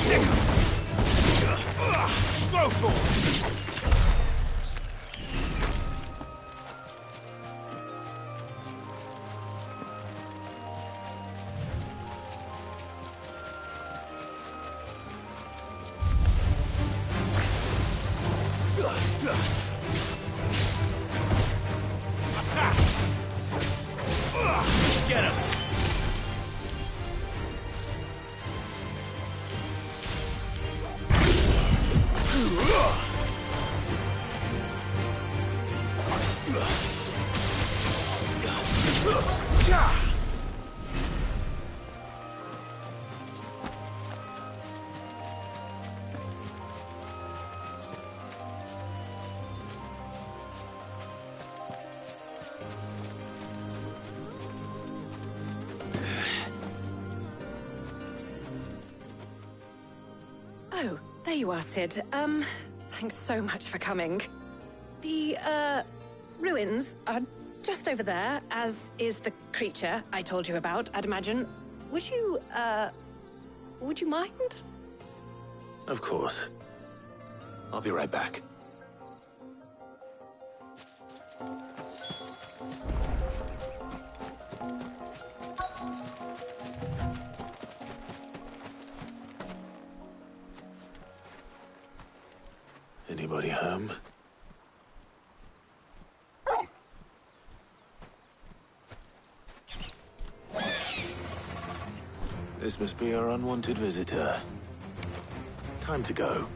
Go to him! Attack! Get him! Oh, there you are, Sid. Thanks so much for coming. The, ruins are just over there, as is the creature I told you about, I'd imagine. Would you mind? Of course. I'll be right back. Anybody home? This must be our unwanted visitor. Time to go.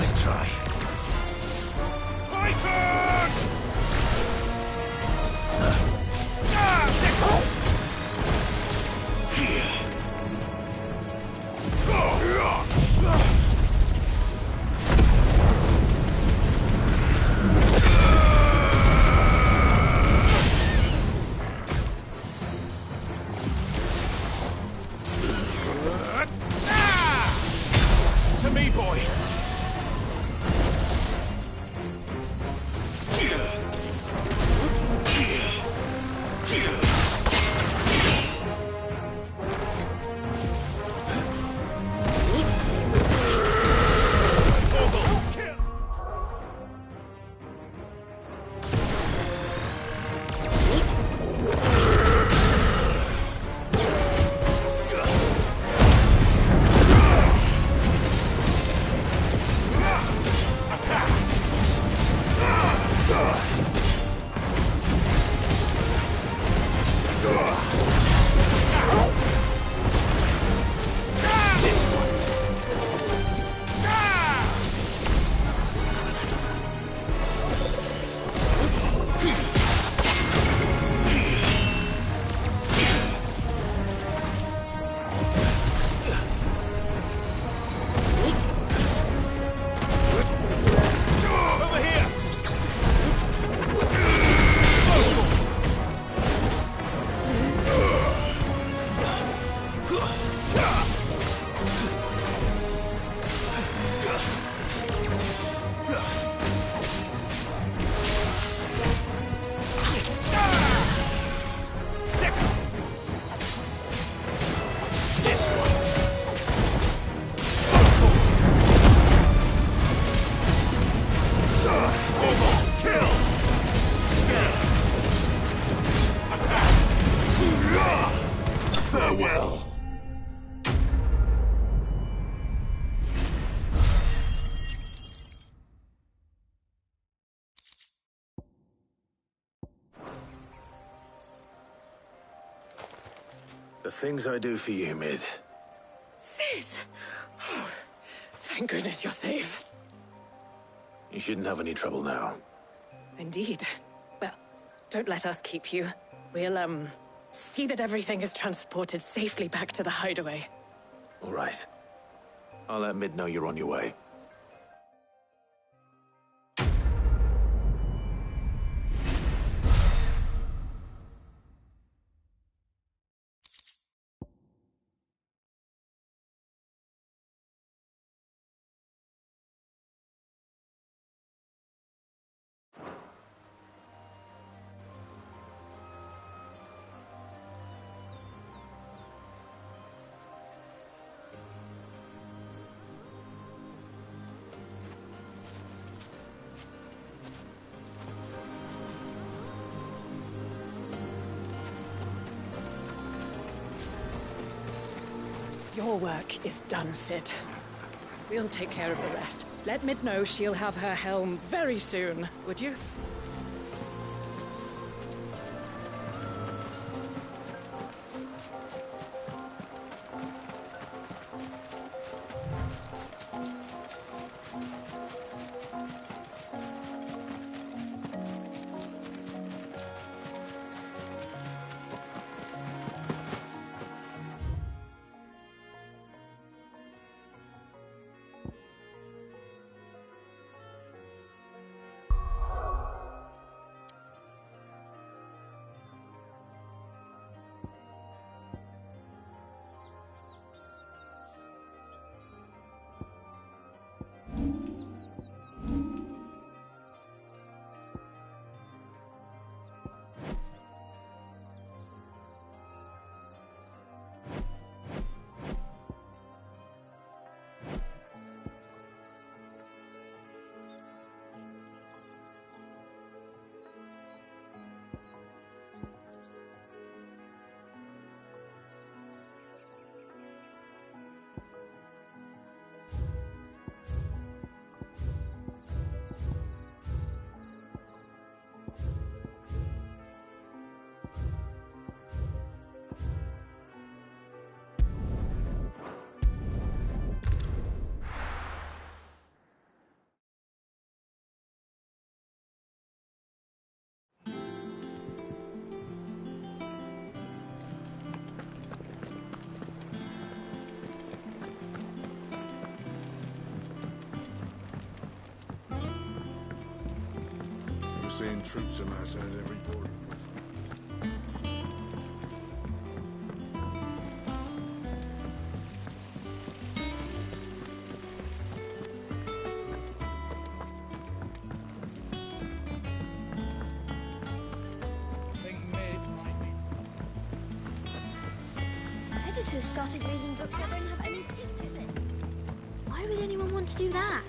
Nice try. Titan! To me, boy! Farewell. The things I do for you, Mid. Sid! Oh, thank goodness you're safe. You shouldn't have any trouble now. Indeed. Well, don't let us keep you. We'll, see that everything is transported safely back to the hideaway. All right. I'll let Mid know you're on your way. Your work is done, Sid. We'll take care of the rest. Let Mid know she'll have her helm very soon, would you? seeing troops amass at every border. Editors started reading books that don't have any pictures in. Why would anyone want to do that?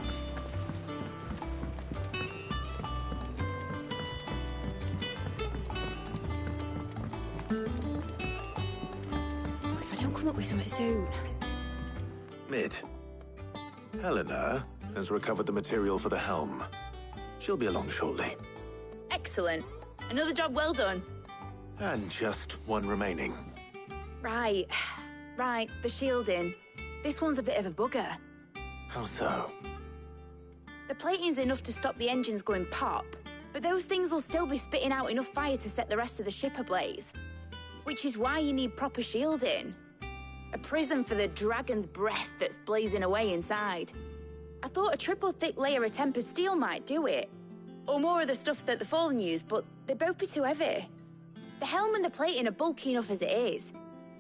If I don't come up with something soon. Mid. Helena has recovered the material for the helm. She'll be along shortly. Excellent. Another job well done. And just one remaining. Right. Right, the shielding. This one's a bit of a bugger. How so? The plating's enough to stop the engines going pop, but those things will still be spitting out enough fire to set the rest of the ship ablaze. Which is why you need proper shielding. A prison for the dragon's breath that's blazing away inside. I thought a triple thick layer of tempered steel might do it. Or more of the stuff that the Fallen use, but they'd both be too heavy. The helm and the plating are bulky enough as it is.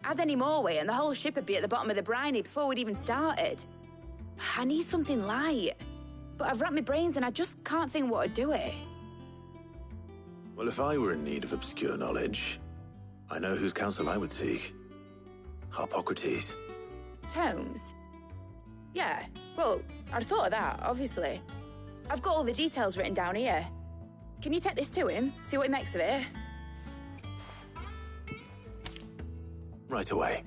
Add any more weight and the whole ship would be at the bottom of the briny before we'd even started. I need something light. But I've racked my brains and I just can't think what would do it. Well, if I were in need of obscure knowledge, I know whose counsel I would seek. Harpocrates. Tomes? Yeah, well, I'd thought of that, obviously. I've got all the details written down here. Can you take this to him, see what he makes of it? Right away.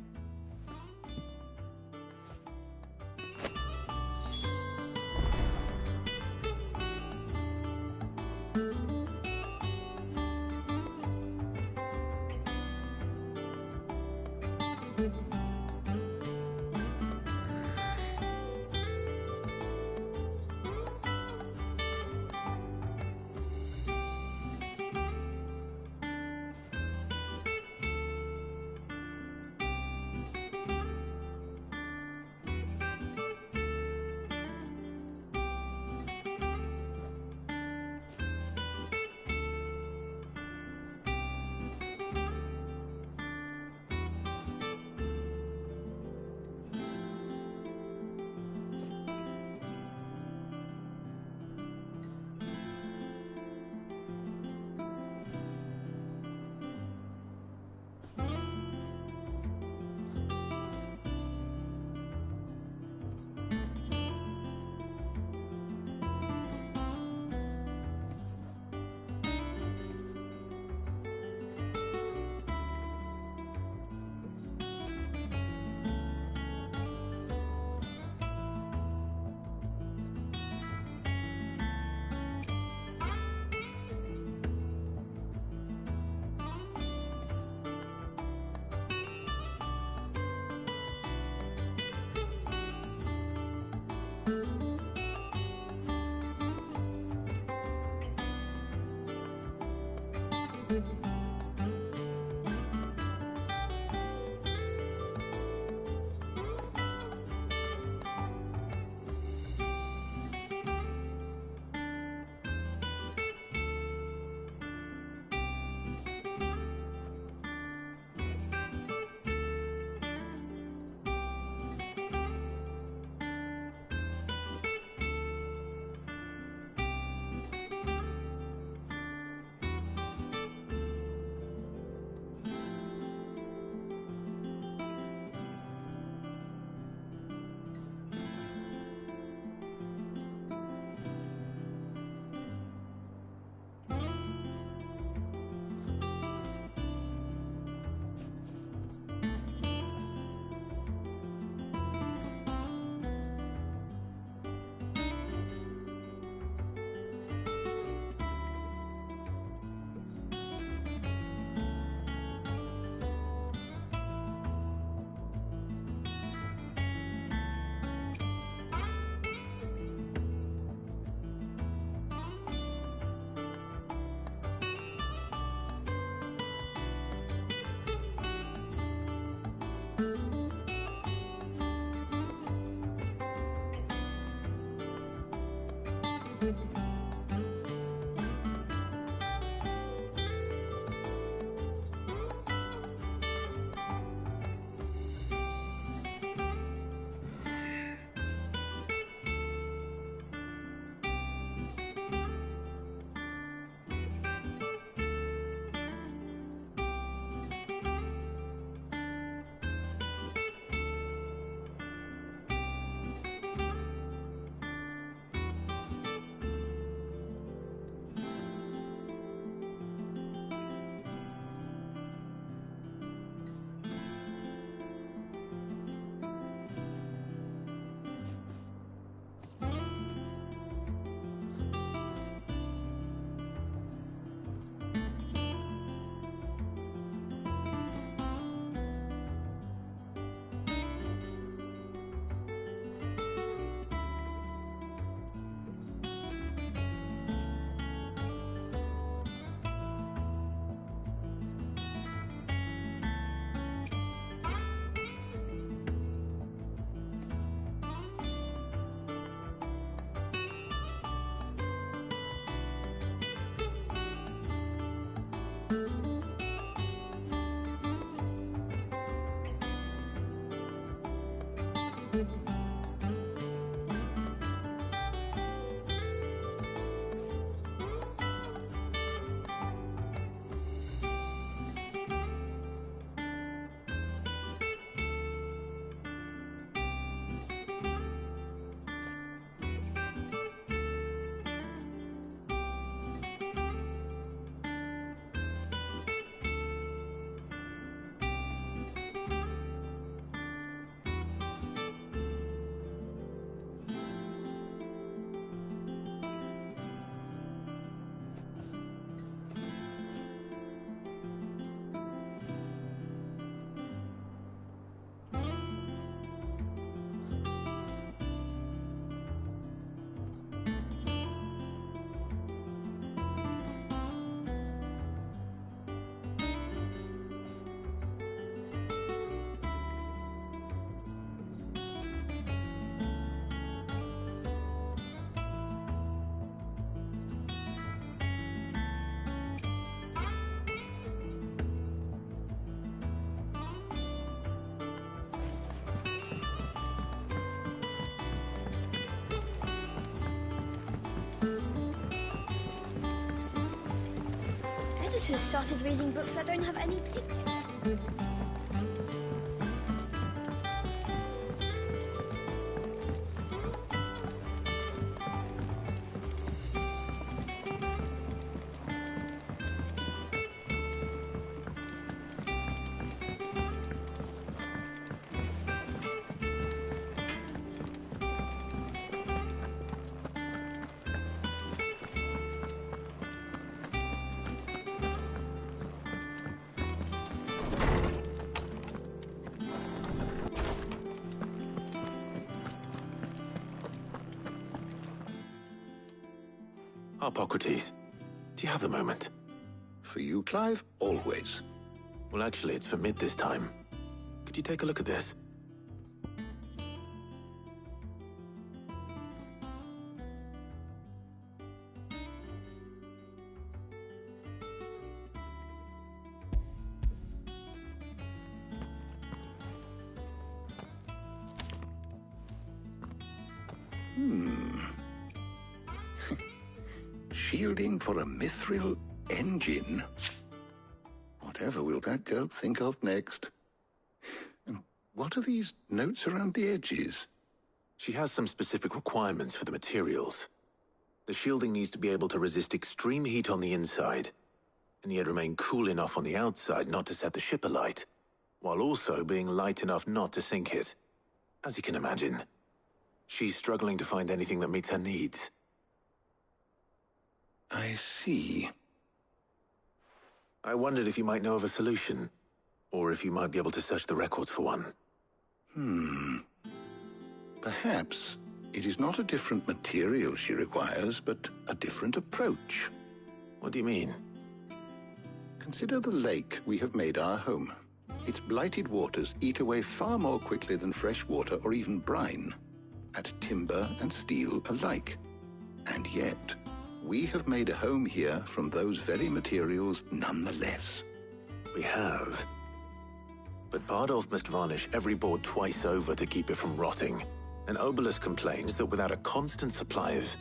editors started reading books that don't have any pictures. Hippocrates, do you have a moment? For you, Clive? Always. Well, actually, it's for mid this time. Could you take a look at this? Shielding for a mithril engine? Whatever will that girl think of next? And what are these notes around the edges? She has some specific requirements for the materials. The shielding needs to be able to resist extreme heat on the inside, and yet remain cool enough on the outside not to set the ship alight, while also being light enough not to sink it. As you can imagine, she's struggling to find anything that meets her needs. I see. I wondered if you might know of a solution, or if you might be able to search the records for one. Perhaps it is not a different material she requires, but a different approach. What do you mean? Consider the lake we have made our home. Its blighted waters eat away far more quickly than fresh water or even brine, at timber and steel alike. And yet, we have made a home here from those very materials nonetheless. We have. But Bardolph must varnish every board twice over to keep it from rotting. And Obelus complains that without a constant supply of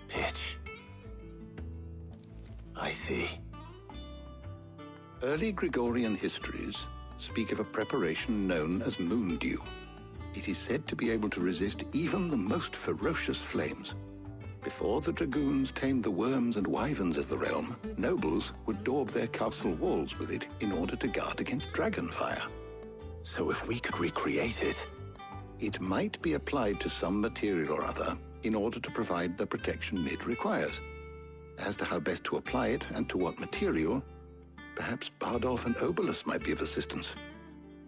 pitch. I see. Early Gregorian histories speak of a preparation known as moon dew. It is said to be able to resist even the most ferocious flames. Before the dragoons tamed the worms and wyverns of the realm, nobles would daub their castle walls with it in order to guard against dragonfire. So if we could recreate it... It might be applied to some material or other in order to provide the protection Mid requires. As to how best to apply it and to what material, perhaps Bardolph and Obelus might be of assistance.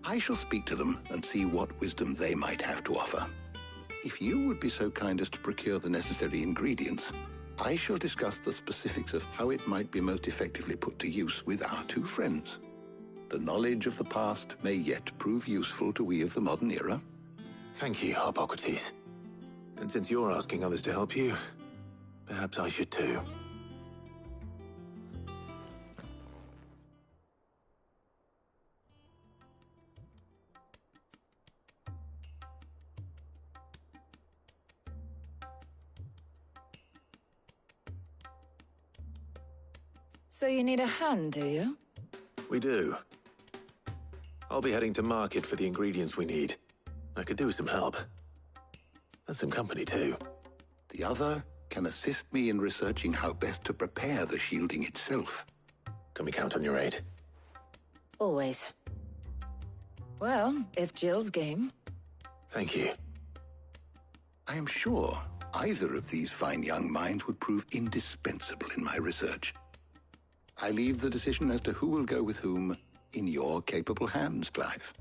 I shall speak to them and see what wisdom they might have to offer. If you would be so kind as to procure the necessary ingredients, I shall discuss the specifics of how it might be most effectively put to use with our two friends. The knowledge of the past may yet prove useful to we of the modern era. Thank you, Hippocrates. And since you're asking others to help you, perhaps I should too. So you need a hand, do you? We do. I'll be heading to market for the ingredients we need. I could do with some help. And some company, too. The other can assist me in researching how best to prepare the shielding itself. Can we count on your aid? Always. Well, if Jill's game. Thank you. I am sure either of these fine young minds would prove indispensable in my research. I leave the decision as to who will go with whom in your capable hands, Clive.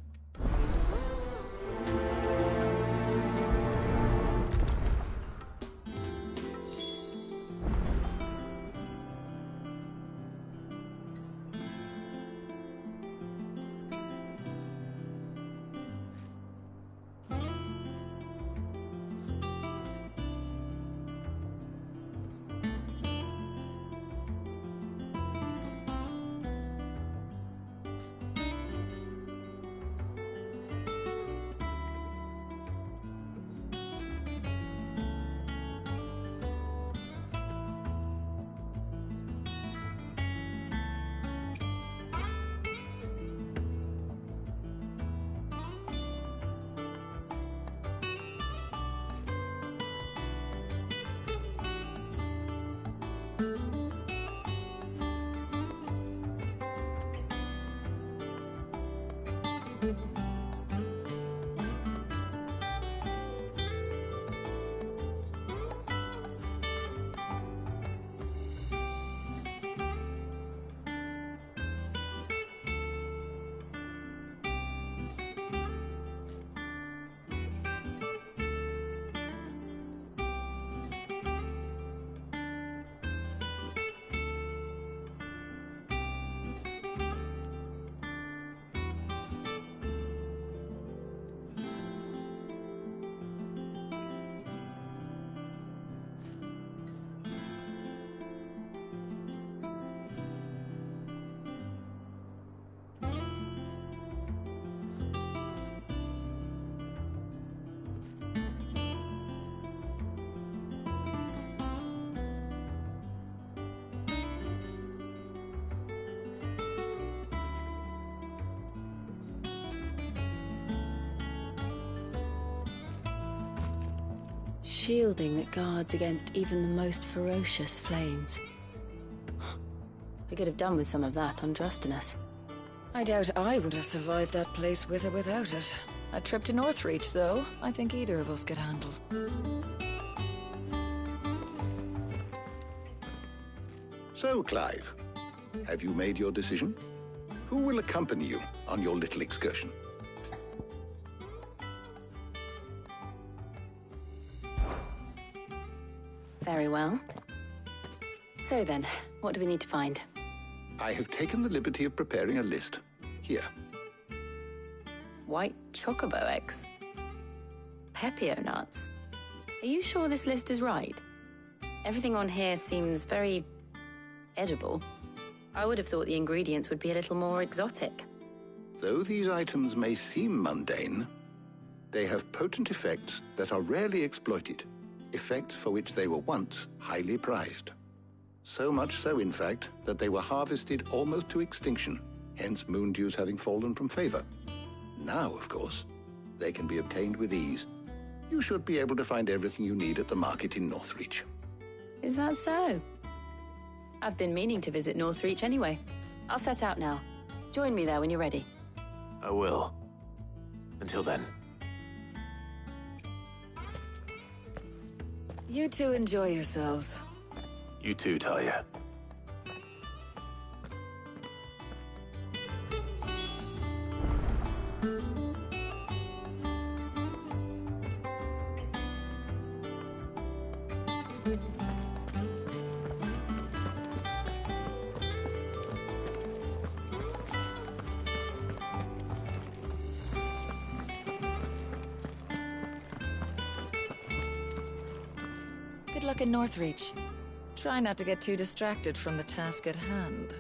Shielding that guards against even the most ferocious flames. We could have done with some of that on Drustinus. I doubt I would have survived that place with or without it. A trip to Northreach, though, I think either of us could handle. So, Clive, have you made your decision? Who will accompany you on your little excursion? Very well. So then, what do we need to find? I have taken the liberty of preparing a list. Here. White chocobo eggs. Pepio nuts. Are you sure this list is right? Everything on here seems very edible. I would have thought the ingredients would be a little more exotic. Though these items may seem mundane, they have potent effects that are rarely exploited, effects for which they were once highly prized. So much so, in fact, that they were harvested almost to extinction, hence moon dews having fallen from favor. Now, of course, they can be obtained with ease. You should be able to find everything you need at the market in Northreach. Is that so? I've been meaning to visit Northreach anyway. I'll set out now. Join me there when you're ready. I will. Until then. You two enjoy yourselves. You too, Talia. Good luck in Northreach. Try not to get too distracted from the task at hand.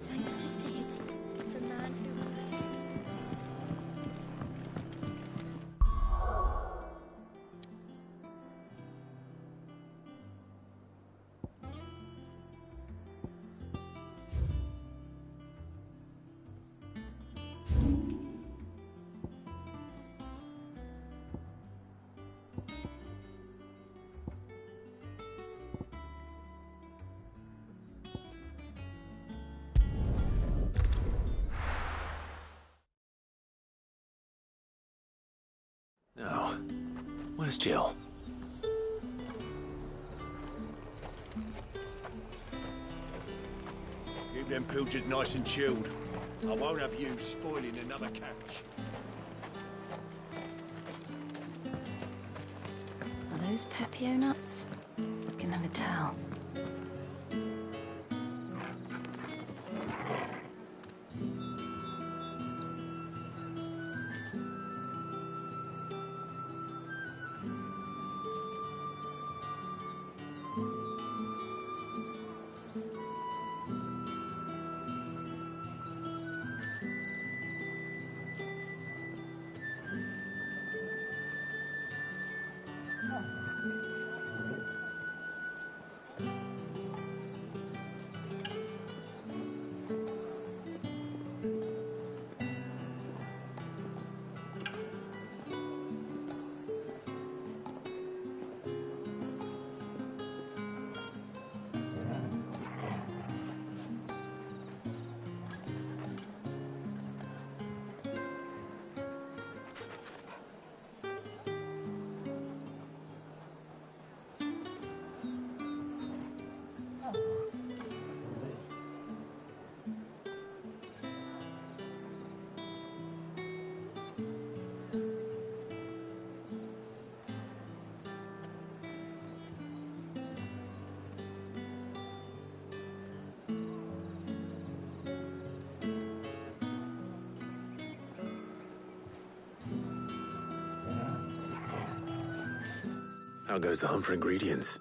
Thanks to Sid, the man who... Now, where's Jill? Keep them pilchards nice and chilled. I won't have you spoiling another catch. Are those Pepio nuts? I can never tell. How goes the hunt for ingredients?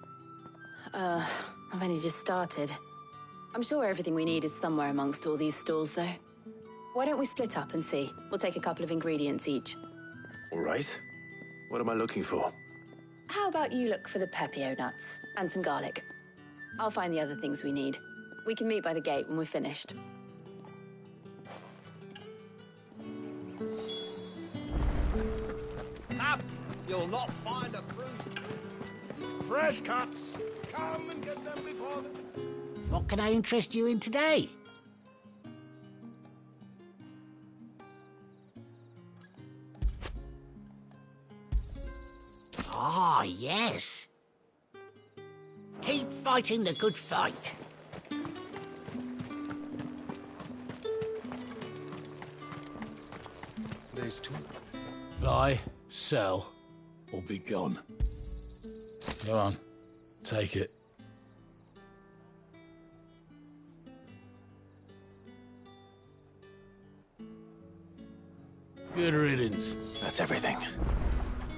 I've only just started. I'm sure everything we need is somewhere amongst all these stalls, though. Why don't we split up and see? We'll take a couple of ingredients each. All right. What am I looking for? How about you look for the pepio nuts and some garlic? I'll find the other things we need. We can meet by the gate when we're finished. Up! You'll not find a bruised... Fresh cuts. Come and get them before the... What can I interest you in today? Ah, yes. Keep fighting the good fight. There's two. Buy, sell, or be gone. Go on, take it. Good riddance. That's everything.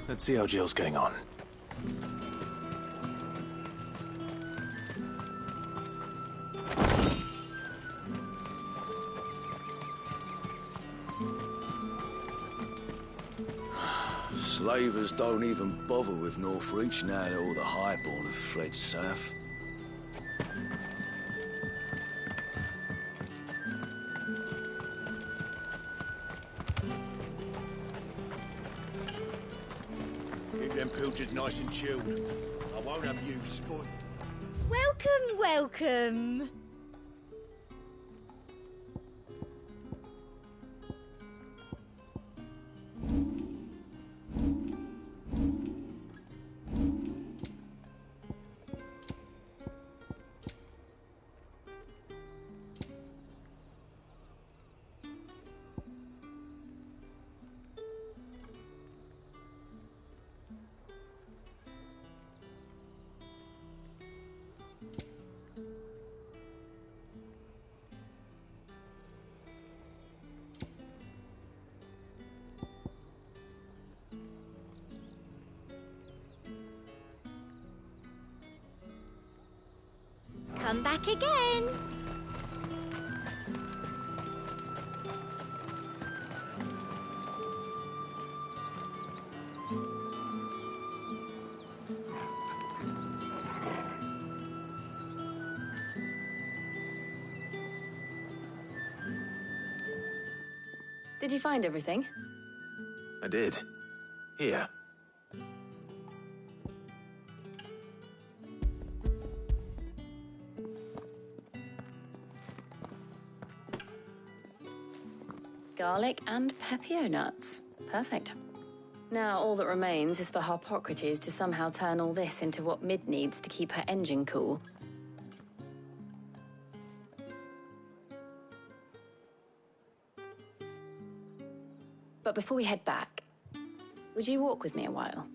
Let's see how Jill's getting on. Slavers don't even bother with Northreach now that all the highborn have fled south. Keep them pilchards nice and chilled. I won't have you spoiled. Welcome, welcome. Come back again. Did you find everything? I did. Here. Garlic and pepio nuts. Perfect. Now all that remains is for Harpocrates to somehow turn all this into what Mid needs to keep her engine cool. But before we head back, would you walk with me a while?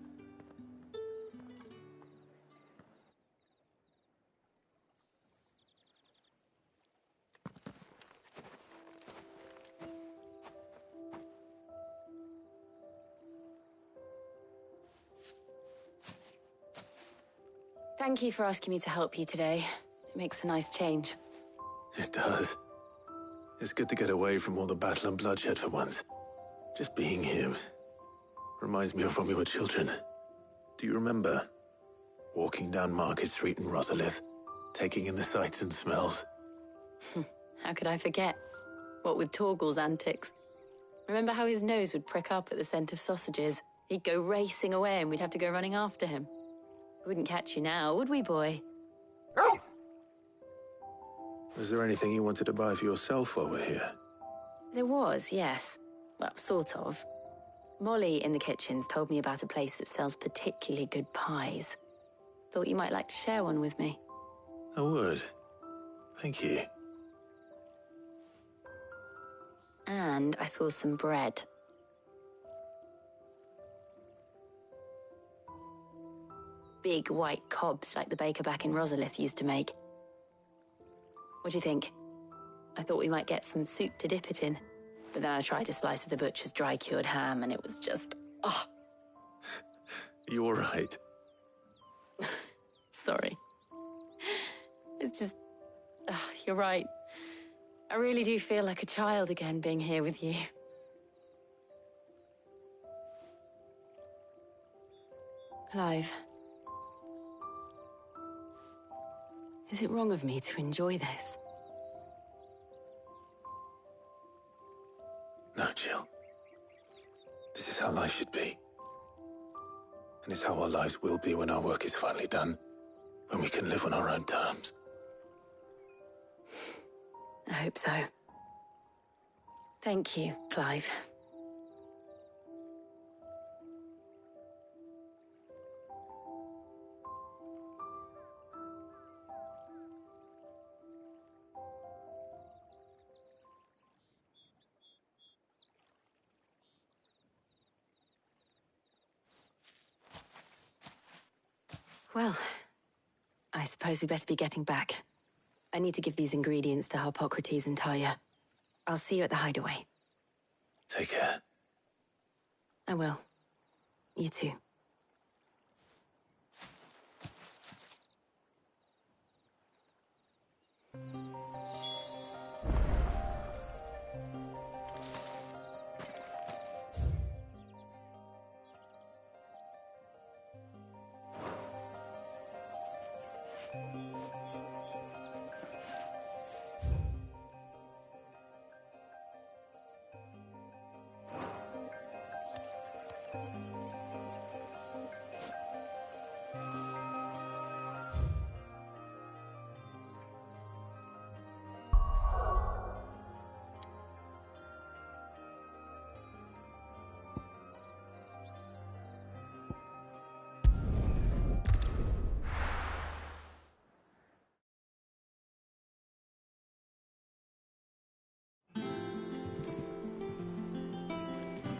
Thank you for asking me to help you today. It makes a nice change. It does. It's good to get away from all the battle and bloodshed for once. Just being here reminds me of when we were children. Do you remember? Walking down Market Street in Rosalith, taking in the sights and smells. How could I forget? What with Torgal's antics. Remember how his nose would prick up at the scent of sausages? He'd go racing away and we'd have to go running after him. We wouldn't catch you now, would we, boy? Was there anything you wanted to buy for yourself while we're here? There was, yes. Well, sort of. Molly in the kitchens told me about a place that sells particularly good pies. Thought you might like to share one with me. I would. Thank you. And I saw some bread. Big white cobs like the baker back in Rosalith used to make. What do you think? I thought we might get some soup to dip it in. But then I tried a slice of the butcher's dry-cured ham and it was just... oh. You all right? Sorry. It's just... you're right. I really do feel like a child again being here with you. Clive. Is it wrong of me to enjoy this? No, Jill. This is how life should be. And it's how our lives will be when our work is finally done. When we can live on our own terms. I hope so. Thank you, Clive. Well, I suppose we better be getting back. I need to give these ingredients to Harpocrates and Talia. I'll see you at the hideaway. Take care. I will. You too.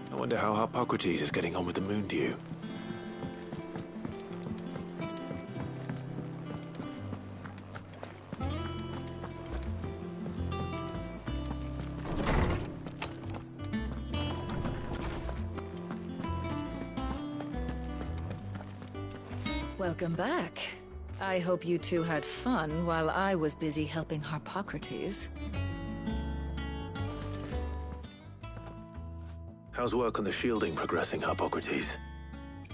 I wonder how Harpocrates is getting on with the moon dew. Welcome back. I hope you two had fun while I was busy helping Harpocrates. How's work on the shielding progressing, Harpocrates?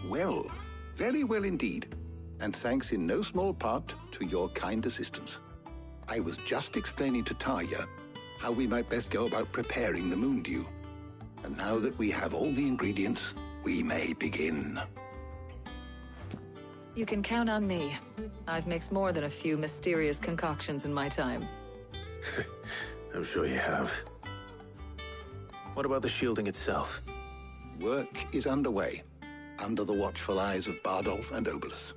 Well, very well indeed. And thanks in no small part to your kind assistance. I was just explaining to Talia how we might best go about preparing the moon dew. And now that we have all the ingredients, we may begin. You can count on me. I've mixed more than a few mysterious concoctions in my time. I'm sure you have. What about the shielding itself? Work is underway, under the watchful eyes of Bardolph and Obolus.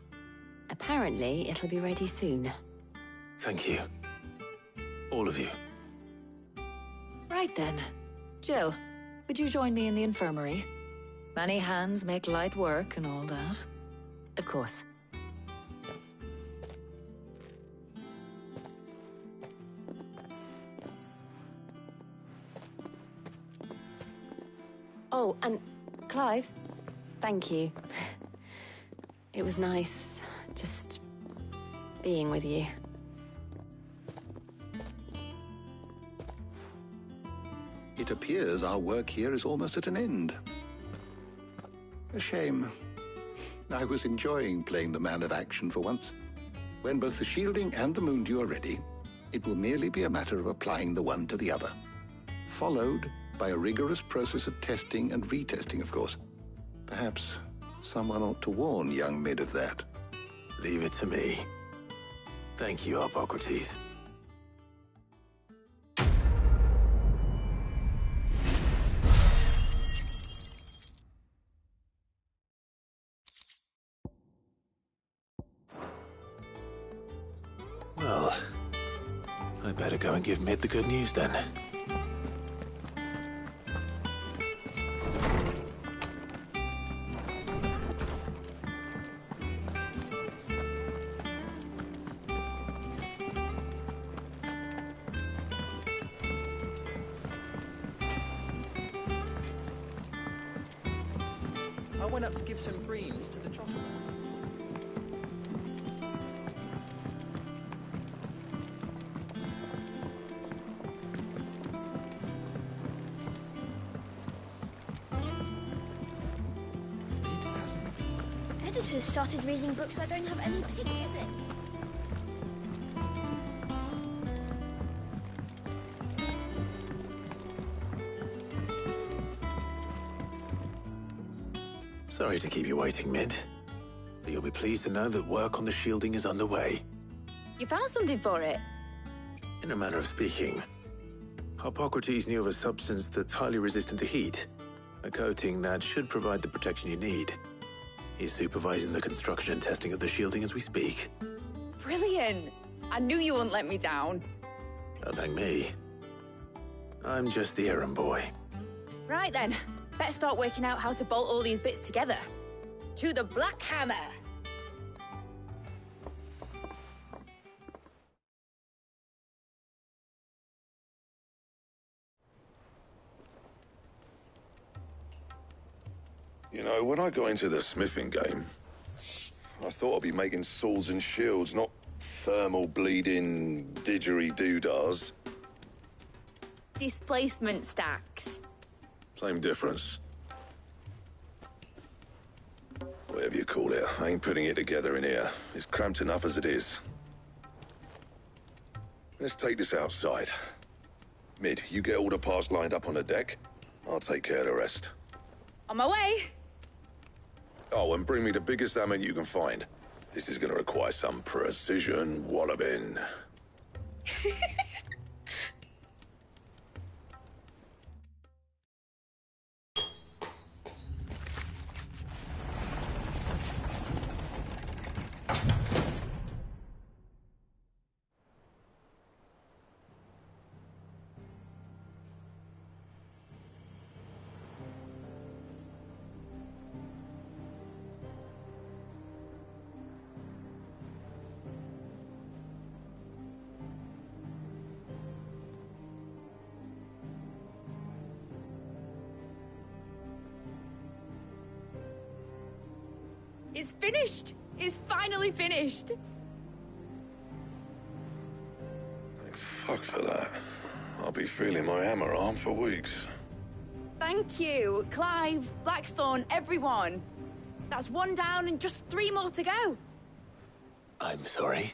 Apparently, it'll be ready soon. Thank you. All of you. Right then. Jill, would you join me in the infirmary? Many hands make light work and all that. Of course. Oh, and Clive, thank you. It was nice just being with you. It appears our work here is almost at an end. A shame. I was enjoying playing the man of action for once. When both the shielding and the moon dew are ready, it will merely be a matter of applying the one to the other. Followed by a rigorous process of testing and retesting, of course. Perhaps someone ought to warn young Mid of that. Leave it to me. Thank you, Harpocrates. Well, I'd better go and give Mid the good news then. I went up to give some greens to the chocolate. editors started reading books that don't have any pictures in. Sorry to keep you waiting, Mid. But you'll be pleased to know that work on the shielding is underway. You found something for it? In a manner of speaking, Hippocrates knew of a substance that's highly resistant to heat, a coating that should provide the protection you need. He's supervising the construction and testing of the shielding as we speak. Brilliant! I knew you wouldn't let me down. Don't thank me. I'm just the errand boy. Right then, better start working out how to bolt all these bits together. To the Black Hammer! You know, when I got into the smithing game, I thought I'd be making swords and shields, not thermal bleeding didgeridoo-dahs. Displacement stacks. Same difference. Whatever you call it, I ain't putting it together in here. It's cramped enough as it is. Let's take this outside. Mid, you get all the parts lined up on the deck. I'll take care of the rest. On my way! Oh, and bring me the biggest hammer you can find. This is gonna require some precision walloping. It's finished! It's finally finished! Thank fuck for that. I'll be feeling my hammer arm for weeks. Thank you, Clive, Blackthorn, everyone. That's one down and just 3 more to go. I'm sorry?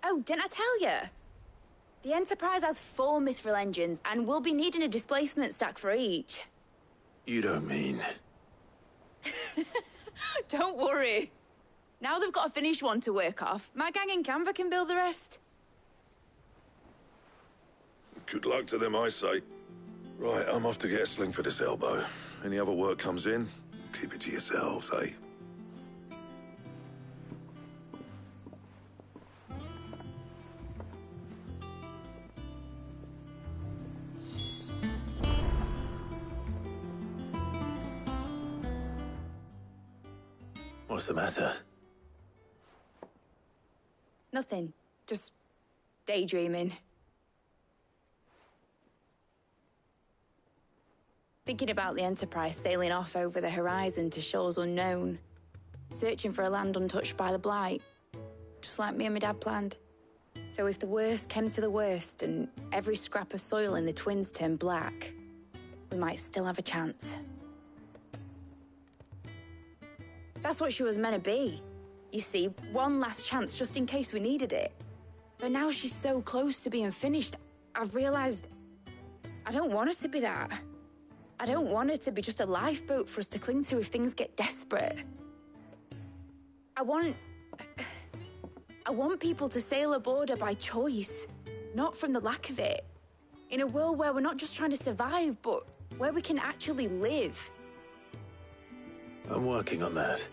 Oh, didn't I tell you? The Enterprise has 4 mithril engines, and we'll be needing a displacement stack for each. You don't mean... Don't worry. Now they've got a finished one to work off, my gang in Canva can build the rest. Good luck to them, I say. Right, I'm off to get a sling for this elbow. Any other work comes in, keep it to yourselves, eh? What's the matter? Nothing. Just daydreaming. Thinking about the Enterprise sailing off over the horizon to shores unknown. Searching for a land untouched by the Blight. Just like me and my dad planned. So if the worst came to the worst and every scrap of soil in the Twins turned black, we might still have a chance. That's what she was meant to be. You see, one last chance just in case we needed it. But now she's so close to being finished, I've realized I don't want her to be that. I don't want her to be just a lifeboat for us to cling to if things get desperate. I want people to sail aboard her by choice, not from the lack of it. In a world where we're not just trying to survive, but where we can actually live. I'm working on that.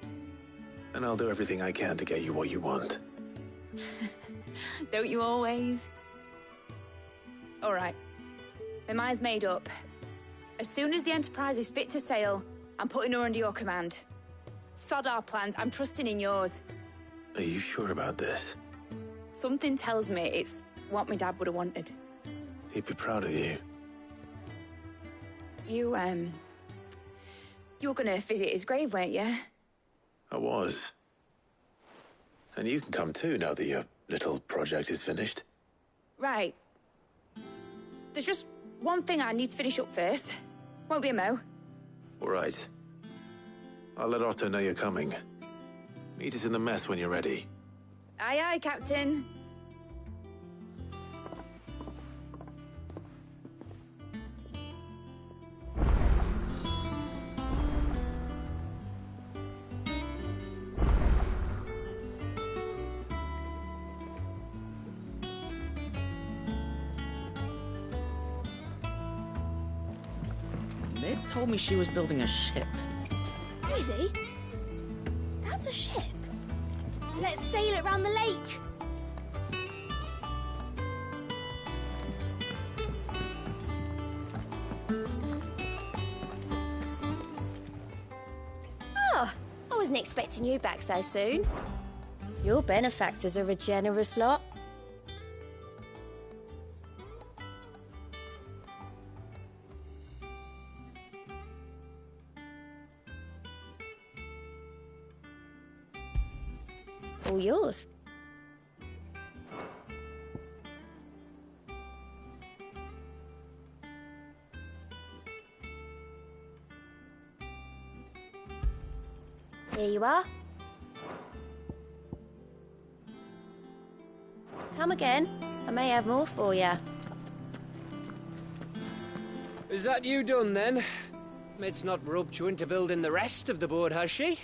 And I'll do everything I can to get you what you want. Don't you always? All right. My mind's made up. As soon as the Enterprise is fit to sail, I'm putting her under your command. Sod our plans, I'm trusting in yours. Are you sure about this? Something tells me it's what my dad would have wanted. He'd be proud of you. You were gonna visit his grave, weren't you? I was. And you can come too now that your little project is finished. Right. There's just one thing I need to finish up first. Won't be a mo. All right. I'll let Otto know you're coming. Meet us in the mess when you're ready. Aye, aye, Captain. Ned told me she was building a ship. Really? That's a ship. Let's sail it round the lake. Oh, I wasn't expecting you back so soon. Your benefactors are a generous lot. All yours. Here you are. Come again. I may have more for you. Is that you done then? Med's not roped you into building the rest of the boat, has she?